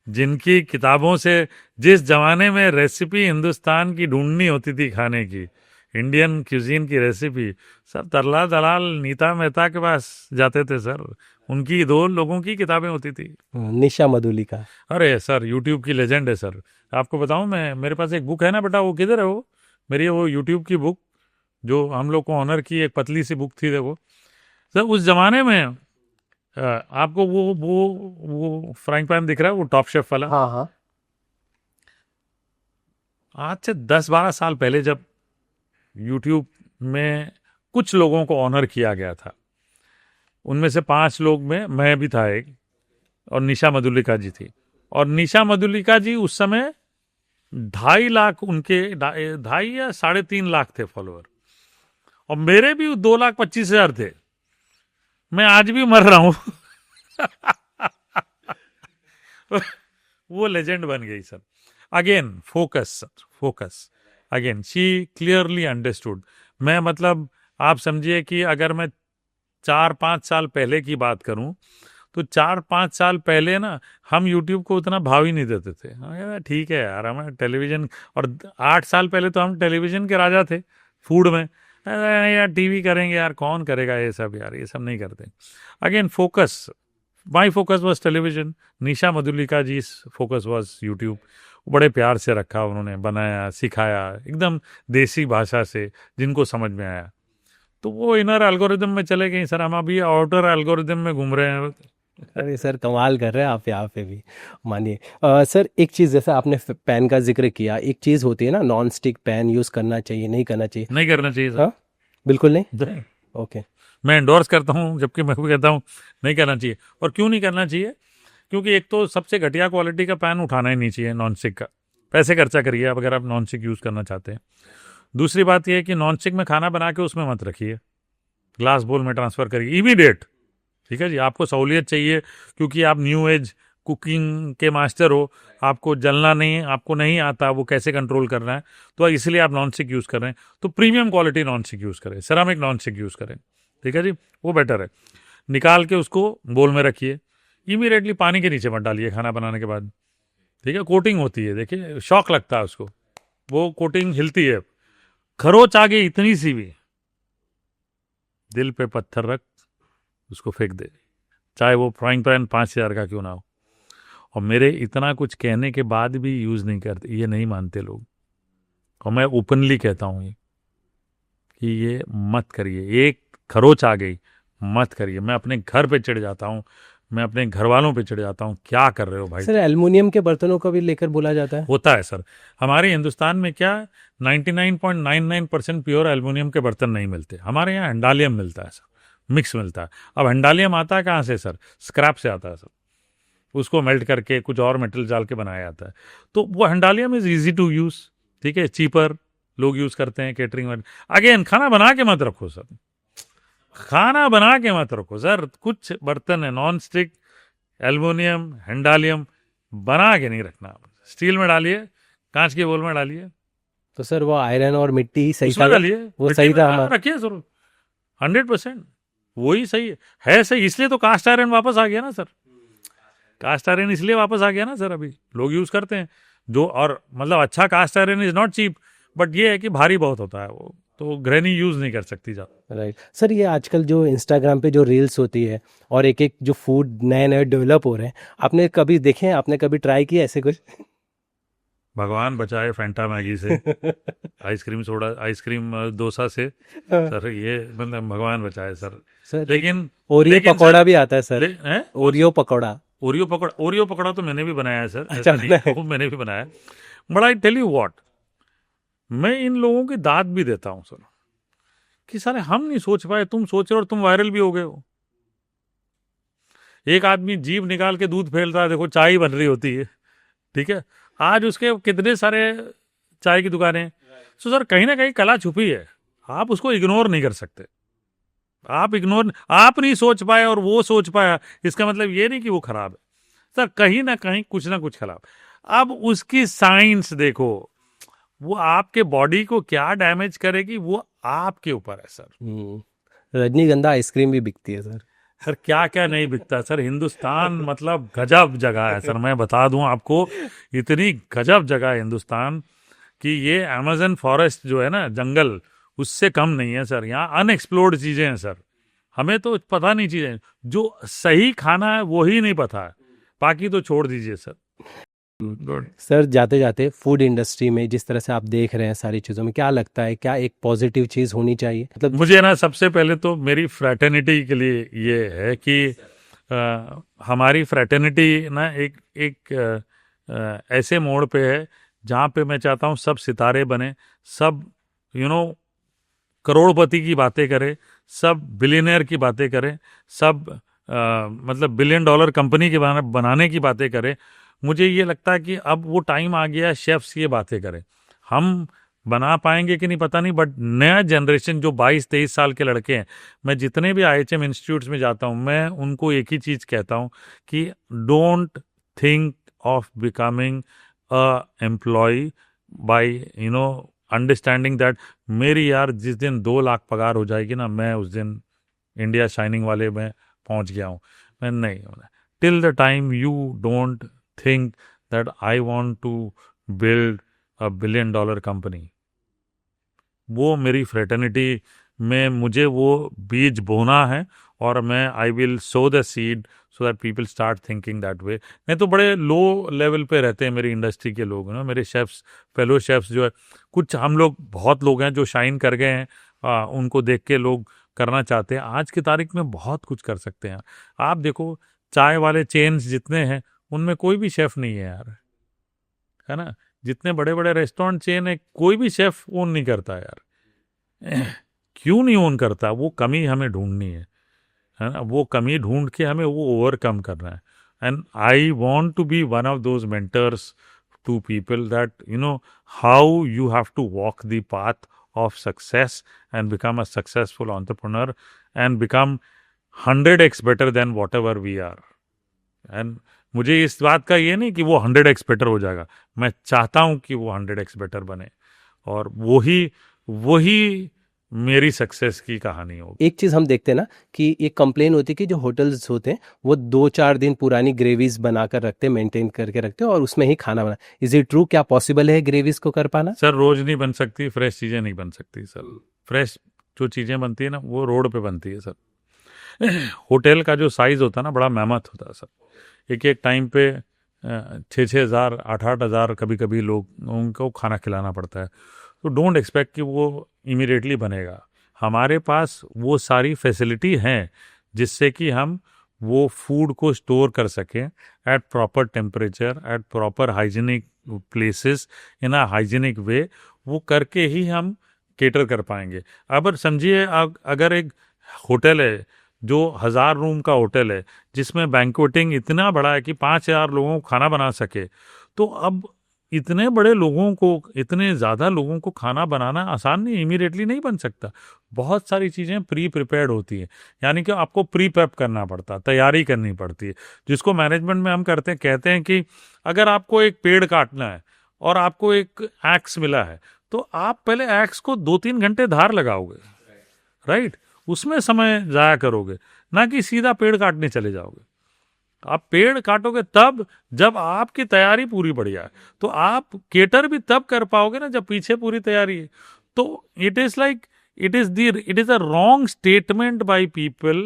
जिनकी किताबों से, जिस जमाने में रेसिपी हिंदुस्तान की ढूंढनी होती थी खाने की, इंडियन क्यूजीन की रेसिपी, सर तरला दलाल नीता मेहता के पास जाते थे सर। उनकी 2 लोगों की किताबें होती थी। निशा मधुलिका। अरे सर यूट्यूब की लेजेंड है सर। आपको बताऊं, मैं, मेरे पास एक बुक है ना बेटा, वो किधर है वो मेरी, वो यूट्यूब की बुक जो हम लोग को ऑनर की, एक पतली सी बुक थी देखो सर। उस जमाने में आपको वो फ्राइंग पैन दिख रहा है, वो टॉप शेफ वाला। हाँ हाँ। आज से 10-12 साल पहले जब यूट्यूब में कुछ लोगों को ऑनर किया गया था, उनमें से 5 लोग में मैं भी था एक, और निशा मधुलिका जी थी। और निशा मधुलिका जी उस समय 2.5 लाख उनके, 2.5 या 3.5 लाख थे फॉलोअर, और मेरे भी 2,25,000 थे। मैं आज भी मर रहा हूँ। वो लेजेंड बन गई sir. Again focus sir, focus. Again she clearly understood. मैं मतलब आप समझिए कि अगर मैं 4-5 साल पहले की बात करूं तो 4-5 साल पहले ना हम यूट्यूब को उतना भाव ही नहीं देते थे। हाँ यार ठीक है यार, हमें टेलीविजन, और 8 साल पहले तो हम टेलीविजन के राजा थे फूड में। अरे यार टीवी करेंगे यार, कौन करेगा ये सब यार, ये सब नहीं करते। Again focus, my focus was television, Nisha Madhulika ji focus was YouTube. बड़े प्यार से रखा उन्होंने, बनाया, सिखाया एकदम देसी भाषा से जिनको समझ में आया। तो वो इनर एल्गोरिदम में चले गए सर, हम अभी आउटर एल्गोरिदम में घूम रहे हैं। अरे सर कमाल कर रहे हैं आप यहाँ पे भी, मानिए। सर एक चीज़, जैसे आपने पैन का जिक्र किया, एक चीज़ होती है ना, नॉन स्टिक पैन यूज़ करना चाहिए नहीं करना चाहिए। नहीं करना चाहिए सर। हाँ, बिल्कुल नहीं। नहीं। ओके। मैं एंडोर्स करता हूँ, जबकि मैं भी कहता हूँ नहीं करना चाहिए। और क्यों नहीं करना चाहिए? क्योंकि एक तो सबसे घटिया क्वालिटी का पैन उठाना ही नहीं चाहिए नॉन स्टिक का। पैसे खर्चा करिए अगर आप नॉन स्टिक यूज़ करना चाहते हैं। दूसरी बात यह है कि नॉन स्टिक में खाना बना के उसमें मत रखिए, ग्लास बोल में ट्रांसफ़र करिए इमीडिएट। ठीक है जी, आपको सहूलियत चाहिए क्योंकि आप न्यू एज कुकिंग के मास्टर हो, आपको जलना नहीं, आपको नहीं आता वो कैसे कंट्रोल करना है, तो इसलिए आप नॉन स्टिक यूज़ कर रहे हैं। तो premium quality non stick use करें, सेरामिक नॉन स्टिक यूज़ करें। ठीक है जी, वो बेटर है। निकाल के उसको बोल में रखिए, इमीडिएटली पानी के नीचे मत डालिए खाना बनाने के बाद। ठीक है, कोटिंग होती है, देखिए शॉक लगता है उसको, वो कोटिंग हिलती है। खरोच आ गई इतनी सी भी, दिल पे पत्थर रख उसको फेंक दे, चाहे वो फ्राइंग पैन 5,000 का क्यों ना हो। और मेरे इतना कुछ कहने के बाद भी यूज़ नहीं करते, ये नहीं मानते लोग। और मैं ओपनली कहता हूँ ये कि ये मत करिए, एक खरोच आ गई मत करिए। मैं अपने घर पे चढ़ जाता हूँ, मैं अपने घर वालों पे चढ़ जाता हूँ, क्या कर रहे हो भाई। सर एल्युमिनियम के बर्तनों का भी लेकर बोला जाता है। होता है सर, हमारे हिंदुस्तान में क्या 99.99% प्योर एल्युमिनियम के बर्तन नहीं मिलते। हमारे यहाँ हंडालियम मिलता है सर, मिक्स मिलता है। अब हंडालियम आता है कहाँ से सर? स्क्रैप से आता है सर, उसको मेल्ट करके कुछ और मेटल डाल के बनाया जाता है। तो वो हंडालियम इज इजी टू यूज़, ठीक है, चीपर, लोग यूज़ करते हैं केटरिंग में। अगेन खाना बना के मत रखो सर, खाना बना के मत रखो सर। कुछ बर्तन है नॉन स्टिक, एल्युमिनियम, हंडालियम, बना के नहीं रखना। स्टील में डालिए, कांच के बोल में डालिए, तो सर वो आयरन और मिट्टी ही सही उसमें था, डालिए, वो मिट्टी सही में था हमारा। रखिए सर, 100% वही सही है सही। इसलिए तो कास्ट आयरन वापस आ गया ना सर, कास्ट आयरन इसलिए वापस आ गया ना सर, अभी लोग यूज़ करते हैं जो। और मतलब अच्छा cast iron is not cheap, but ये है कि भारी बहुत होता है वो, तो गृहिणी यूज़ नहीं कर सकती ज़्यादा। राइट सर, ये आजकल जो इंस्टाग्राम पे जो रील्स होती है और एक एक जो फूड नए नए डेवलप हो रहे हैं, आपने कभी देखे हैं, आपने कभी ट्राई किया ऐसे कुछ? भगवान बचाए फैंटा मैगी से, आइसक्रीम सोडा, आइसक्रीम डोसा से सर, ये मतलब भगवान बचाए सर। सर लेकिन ओरियो लेकिन पकौड़ा सर, भी आता है सर, हैं? ओरियो पकौड़ा। ओरियो पकौड़ा तो मैंने भी बनाया है सर, अच्छा ऐसा नहीं बनाया है, वो मैंने भी बनाया है। But I tell you what, मैं इन लोगों की दाद भी देता हूँ सर, कि साले हम नहीं सोच पाए, तुम सोच रहे हो और तुम वायरल भी हो गए हो। एक आदमी जीभ निकाल के दूध फेल रहा है, देखो चाय ही बन रही होती है, ठीक है, आज उसके कितने सारे चाय की दुकानें हैं। तो सर कहीं ना कहीं कला छुपी है, आप उसको इग्नोर नहीं कर सकते। आप नहीं सोच पाए और वो सोच पाया, इसका मतलब ये नहीं कि वो खराब है सर, कहीं ना कहीं कुछ ना कुछ खराब। अब उसकी साइंस देखो, वो आपके बॉडी को क्या डैमेज करेगी वो आपके ऊपर है सर। रजनीगंधा आइसक्रीम भी बिकती है सर। सर क्या क्या नहीं बिकता सर, हिंदुस्तान मतलब गजब जगह है सर। मैं बता दूं आपको, इतनी गजब जगह है हिंदुस्तान कि ये अमेजन फॉरेस्ट जो है ना, जंगल, उससे कम नहीं है सर। यहाँ अनएक्सप्लोर्ड चीजें हैं सर, हमें तो पता नहीं चीजें, जो सही खाना है वो ही नहीं पता है, बाकी तो छोड़ दीजिए सर। गुड। सर जाते जाते फूड इंडस्ट्री में जिस तरह से आप देख रहे हैं सारी चीज़ों में, क्या लगता है क्या एक पॉजिटिव चीज़ होनी चाहिए, मतलब? मुझे ना सबसे पहले तो मेरी फ्रैटर्निटी के लिए ये है कि हमारी फ्रैटर्निटी ना एक एक ऐसे मोड़ पे है जहाँ पे मैं चाहता हूँ सब सितारे बने, सब करोड़पति की बातें करें, सब बिलियनियर की बातें करें, सब मतलब $1 बिलियन कंपनी के बनाने की बातें करें। मुझे ये लगता है कि अब वो टाइम आ गया शेफ्स ये बातें करें। हम बना पाएंगे कि नहीं पता नहीं, बट नया जनरेशन जो 22-23 साल के लड़के हैं, मैं जितने भी IHM इंस्टीट्यूट्स में जाता हूँ, मैं उनको एक ही चीज़ कहता हूँ कि don't think of becoming a employee by understanding that मेरी यार जिस दिन 2 लाख पगार हो जाएगी ना, मैं उस दिन इंडिया शाइनिंग वाले में पहुंच गया हूँ। मैं नहीं, till the time you don't think that I want to build $1 billion company, वो मेरी फ्रेटर्निटी में मुझे वो बीज बोना है, और मैं I will so the seed so that people start thinking that way. नहीं तो बड़े लो लेवल पे रहते हैं मेरी इंडस्ट्री के लोग ना, मेरे शेफ्स, फेलो शेफ्स जो है, कुछ हम लोग बहुत लोग हैं जो शाइन कर गए हैं, उनको देख के लोग करना चाहते हैं। आज की तारीख में बहुत कुछ कर सकते हैं। आप देखो चाय वाले चेन्स जितने हैं उनमें कोई भी शेफ नहीं है यार, है ना। जितने बड़े बड़े रेस्टोरेंट चेन है, कोई भी शेफ ओन नहीं करता यार। क्यों नहीं ओन करता? वो कमी हमें ढूंढनी है ना, वो कमी ढूंढ के हमें वो ओवरकम करना है। And I want to be one of those mentors to people that how you have to walk the path of success and become a successful entrepreneur and become 100x better than whatever we are. And मुझे इस बात का ये नहीं कि वो 100x बेटर हो जाएगा, मैं चाहता हूं कि वो 100x बेटर बने, और वही मेरी सक्सेस की कहानी होगी। एक चीज हम देखते हैं ना कि एक कंप्लेन होती है कि जो होटल्स होते हैं वो 2-4 दिन पुरानी ग्रेवीज बनाकर रखते हैं, मेंटेन करके रखते हैं और उसमें ही खाना बना। Is it true? क्या पॉसिबल है ग्रेवीज को कर पाना? सर रोज नहीं बन सकती, फ्रेश चीजें नहीं बन सकती सर। फ्रेश जो चीजें बनती है ना वो रोड पे बनती है सर। होटल का जो साइज होता है ना बड़ा मेहनत होता है सर। एक एक टाइम पे 6-6 हज़ार 8-8 हज़ार कभी कभी लोग उनको खाना खिलाना पड़ता है। तो डोंट एक्सपेक्ट कि वो इमीडिएटली बनेगा। हमारे पास वो सारी फैसिलिटी हैं जिससे कि हम वो फूड को स्टोर कर सकें at proper temperature, at proper hygienic places, in a hygienic way. वो करके ही हम केटर कर पाएंगे। अब समझिए अगर एक होटल है जो 1000 रूम का होटल है जिसमें बैंक्वेटिंग इतना बड़ा है कि 5000 लोगों को खाना बना सके, तो अब इतने बड़े लोगों को, इतने ज़्यादा लोगों को खाना बनाना आसान नहीं, इमीडिएटली नहीं बन सकता। बहुत सारी चीज़ें प्री प्रिपेयर्ड होती हैं, यानी कि आपको प्री प्रेप करना पड़ता है, तैयारी करनी पड़ती है, जिसको मैनेजमेंट में हम करते हैं, कहते हैं कि अगर आपको एक पेड़ काटना है और आपको एक एक्स मिला है तो आप पहले एक्स को 2-3 घंटे धार लगाओगे, राइट? उसमें समय ज़ाया करोगे, ना कि सीधा पेड़ काटने चले जाओगे। आप पेड़ काटोगे तब जब आपकी तैयारी पूरी बढ़िया है, तो आप केटर भी तब कर पाओगे ना जब पीछे पूरी तैयारी है। तो it is a wrong statement by people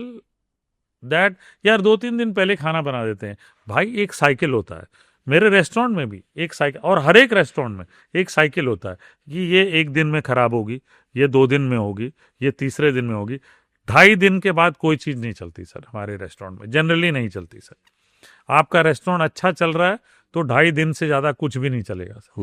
that यार 2-3 दिन पहले खाना बना देते हैं। भाई एक साइकिल होता है, मेरे रेस्टोरेंट में भी एक साइकिल, और हर एक रेस्टोरेंट में एक साइकिल होता है कि ये 1 दिन में खराब होगी, ये 2 दिन में होगी, ये तीसरे दिन में होगी। 2.5 दिन के बाद कोई चीज़ नहीं चलती सर हमारे रेस्टोरेंट में, जनरली नहीं चलती सर। आपका रेस्टोरेंट अच्छा चल रहा है तो 2.5 दिन से ज़्यादा कुछ भी नहीं चलेगा सर।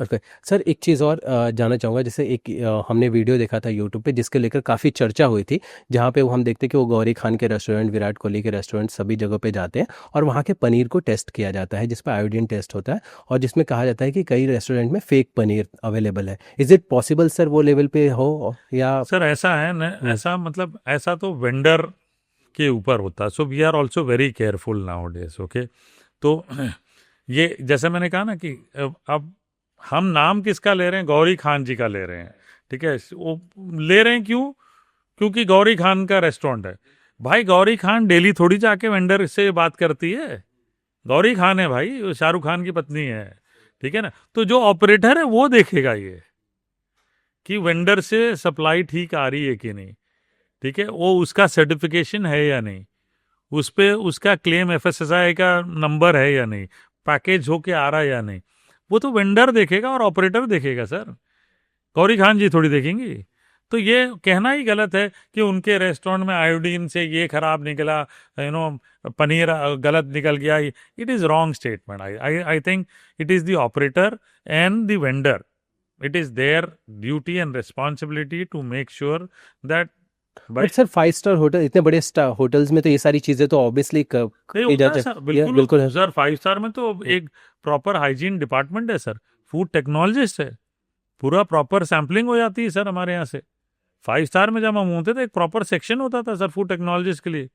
ओके सर, एक चीज़ और जानना चाहूँगा। जैसे एक हमने वीडियो देखा था यूट्यूब पे जिसके लेकर काफ़ी चर्चा हुई थी, जहाँ पे वो हम देखते कि वो गौरी खान के रेस्टोरेंट, विराट कोहली के रेस्टोरेंट, सभी जगह पे जाते हैं और वहाँ के पनीर को टेस्ट किया जाता है, जिस पर आयोडीन टेस्ट होता है, और जिसमें कहा जाता है कि कई रेस्टोरेंट में फेक पनीर अवेलेबल है। इज इट पॉसिबल सर वो लेवल पे हो? या सर ऐसा है न, ऐसा मतलब ऐसा तो वेंडर के ऊपर होता है। So we are also very careful nowadays. Okay, तो ये जैसे मैंने कहा ना कि अब हम नाम किसका ले रहे हैं? गौरी खान जी का ले रहे हैं, ठीक है। वो ले रहे हैं क्यों? क्योंकि गौरी खान का रेस्टोरेंट है। भाई गौरी खान डेली थोड़ी जाके वेंडर से बात करती है। गौरी खान है भाई, वो शाहरुख खान की पत्नी है, ठीक है ना। तो जो ऑपरेटर है वो देखेगा ये कि वेंडर से सप्लाई ठीक आ रही है कि नहीं, ठीक है, वो उसका सर्टिफिकेशन है या नहीं, उस पे उसका क्लेम FSSAI का नंबर है या नहीं, पैकेज होके आ रहा है या नहीं, वो तो वेंडर देखेगा और ऑपरेटर देखेगा सर। गौरी खान जी थोड़ी देखेंगी। तो ये कहना ही गलत है कि उनके रेस्टोरेंट में आयोडीन से ये खराब निकला, पनीर गलत निकल गया। It is wrong statement. I think it is the operator and the vendor, it is their duty and responsibility to make sure that. But sir 5 star hotel, इतने बड़े होटल्स में तो ये सारी चीजें तो ऑब्वियसली बिल्कुल सर। 5 स्टार में तो एक प्रॉपर हाइजीन डिपार्टमेंट है सर, फूड टेक्नोलॉजिस्ट है, पूरा प्रॉपर सैम्पलिंग हो जाती है सर हमारे यहाँ से। 5 स्टार में जब हम होते थे एक प्रॉपर सेक्शन होता था सर फूड टेक्नोलॉजिस्ट के लिए,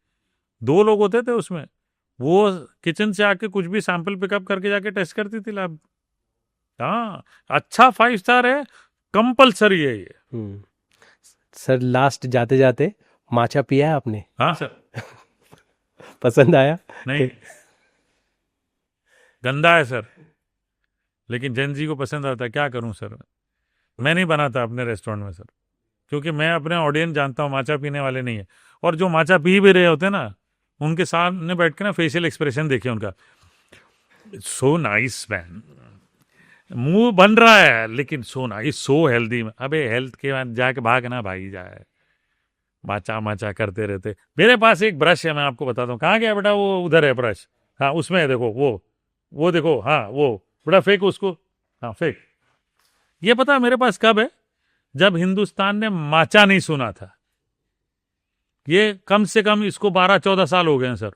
2 लोग होते थे उसमें, वो किचन से आके कुछ भी सैंपल पिकअप करके जाके टेस्ट करती थी लैब। हाँ, अच्छा 5 स्टार है, कंपलसरी है ये। सर लास्ट जाते जाते माचा पिया है आपने? हाँ सर। पसंद आया? नहीं, गंदा है सर, लेकिन जेन जी को पसंद आता है, क्या करूं सर। मैं नहीं बनाता अपने रेस्टोरेंट में सर, क्योंकि मैं अपने ऑडियंस जानता हूँ माचा पीने वाले नहीं है। और जो माचा पी भी रहे होते हैं ना, उनके सामने बैठ के ना फेशियल एक्सप्रेशन देखिए उनका, सो नाइस मैन, मुंह बन रहा है लेकिन सो नाइस, सो हेल्दी। अबे हेल्थ के बाद जाके भागना भाई, जाए माचा माचा करते रहते। मेरे पास एक ब्रश है, मैं आपको बताता हूँ। कहाँ गया बेटा वो? उधर है ब्रश, हाँ उसमें है, देखो वो देखो, हाँ वो बेटा फेंक उसको, हाँ फेंक। ये पता है मेरे पास कब है? जब हिंदुस्तान ने माचा नहीं सुना था। ये कम से कम इसको 12-14 साल हो गए हैं सर,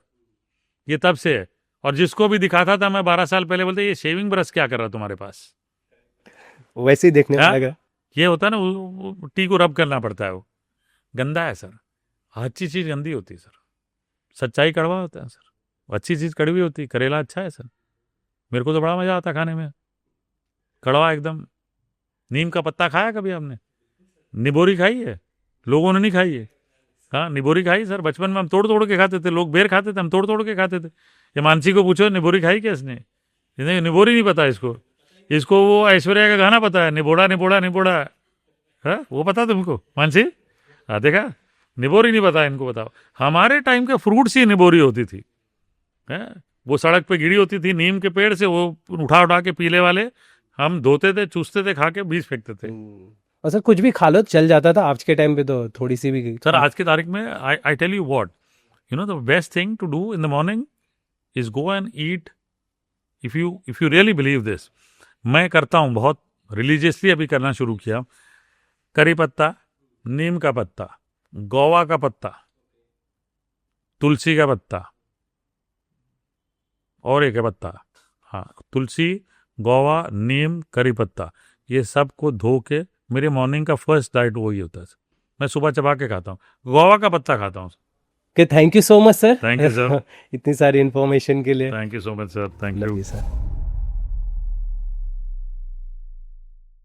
ये तब से है। और जिसको भी दिखाता था मैं 12 साल पहले, बोलते ये शेविंग ब्रश क्या कर रहा तुम्हारे पास? वैसे ही देखने में हाँ? लगा। ये होता है ना, वो टी को रब करना पड़ता है, वो गंदा है सर। अच्छी चीज गंदी होती है सर, सच्चाई कड़वा होता है सर, अच्छी चीज कड़वी होती है। करेला अच्छा है सर, मेरे को तो बड़ा मजा आता खाने में, कड़वा एकदम। नीम का पत्ता खाया कभी आपने? निबोरी खाई है? लोगों ने नहीं खाई है। हाँ, निबोरी खाई सर, बचपन में हम तोड़ तोड़ के खाते थे। लोग बेर खाते थे, हम तोड़ तोड़ के खाते थे। ये मानसी को पूछो निबोरी खाई क्या इसने? इन्हें निबोरी नहीं पता इसको। इसको वो ऐश्वर्या का गाना पता है, निबोड़ा निबोड़ा निबोड़ा। हाँ, वो पता तुमको मानसी? हाँ देखा, निबोरी नहीं पता इनको। बताओ, हमारे टाइम के फ्रूट्स ही निबोरी होती थी। है, वो सड़क पे गिरी होती थी नीम के पेड़ से, वो उठा उठा के पीले वाले हम धोते थे, चूसते थे, खा के बीज फेंकते थे। और सर कुछ भी खा लो चल जाता था, आज के टाइम पे तो थोड़ी सी भी। सर आज की तारीख में I tell you what, you know the best thing to do in the morning is go and eat. If you really believe this, मैं करता हूँ बहुत रिलीजियसली, अभी करना शुरू किया। करी पत्ता, नीम का पत्ता, गौवा का पत्ता, तुलसी का पत्ता, और एक है पत्ता, हाँ, तुलसी, गौवा, नीम, करी पत्ता, ये सब को धो के मेरे मॉर्निंग का फर्स्ट डाइट वही होता है। मैं सुबह चबा के खाता हूँ, गौवा का पत्ता खाता हूँ। Thank you so much sir. Thank you sir. इतनी सारी इन्फॉर्मेशन के लिए। Thank you so much sir, thank you sir.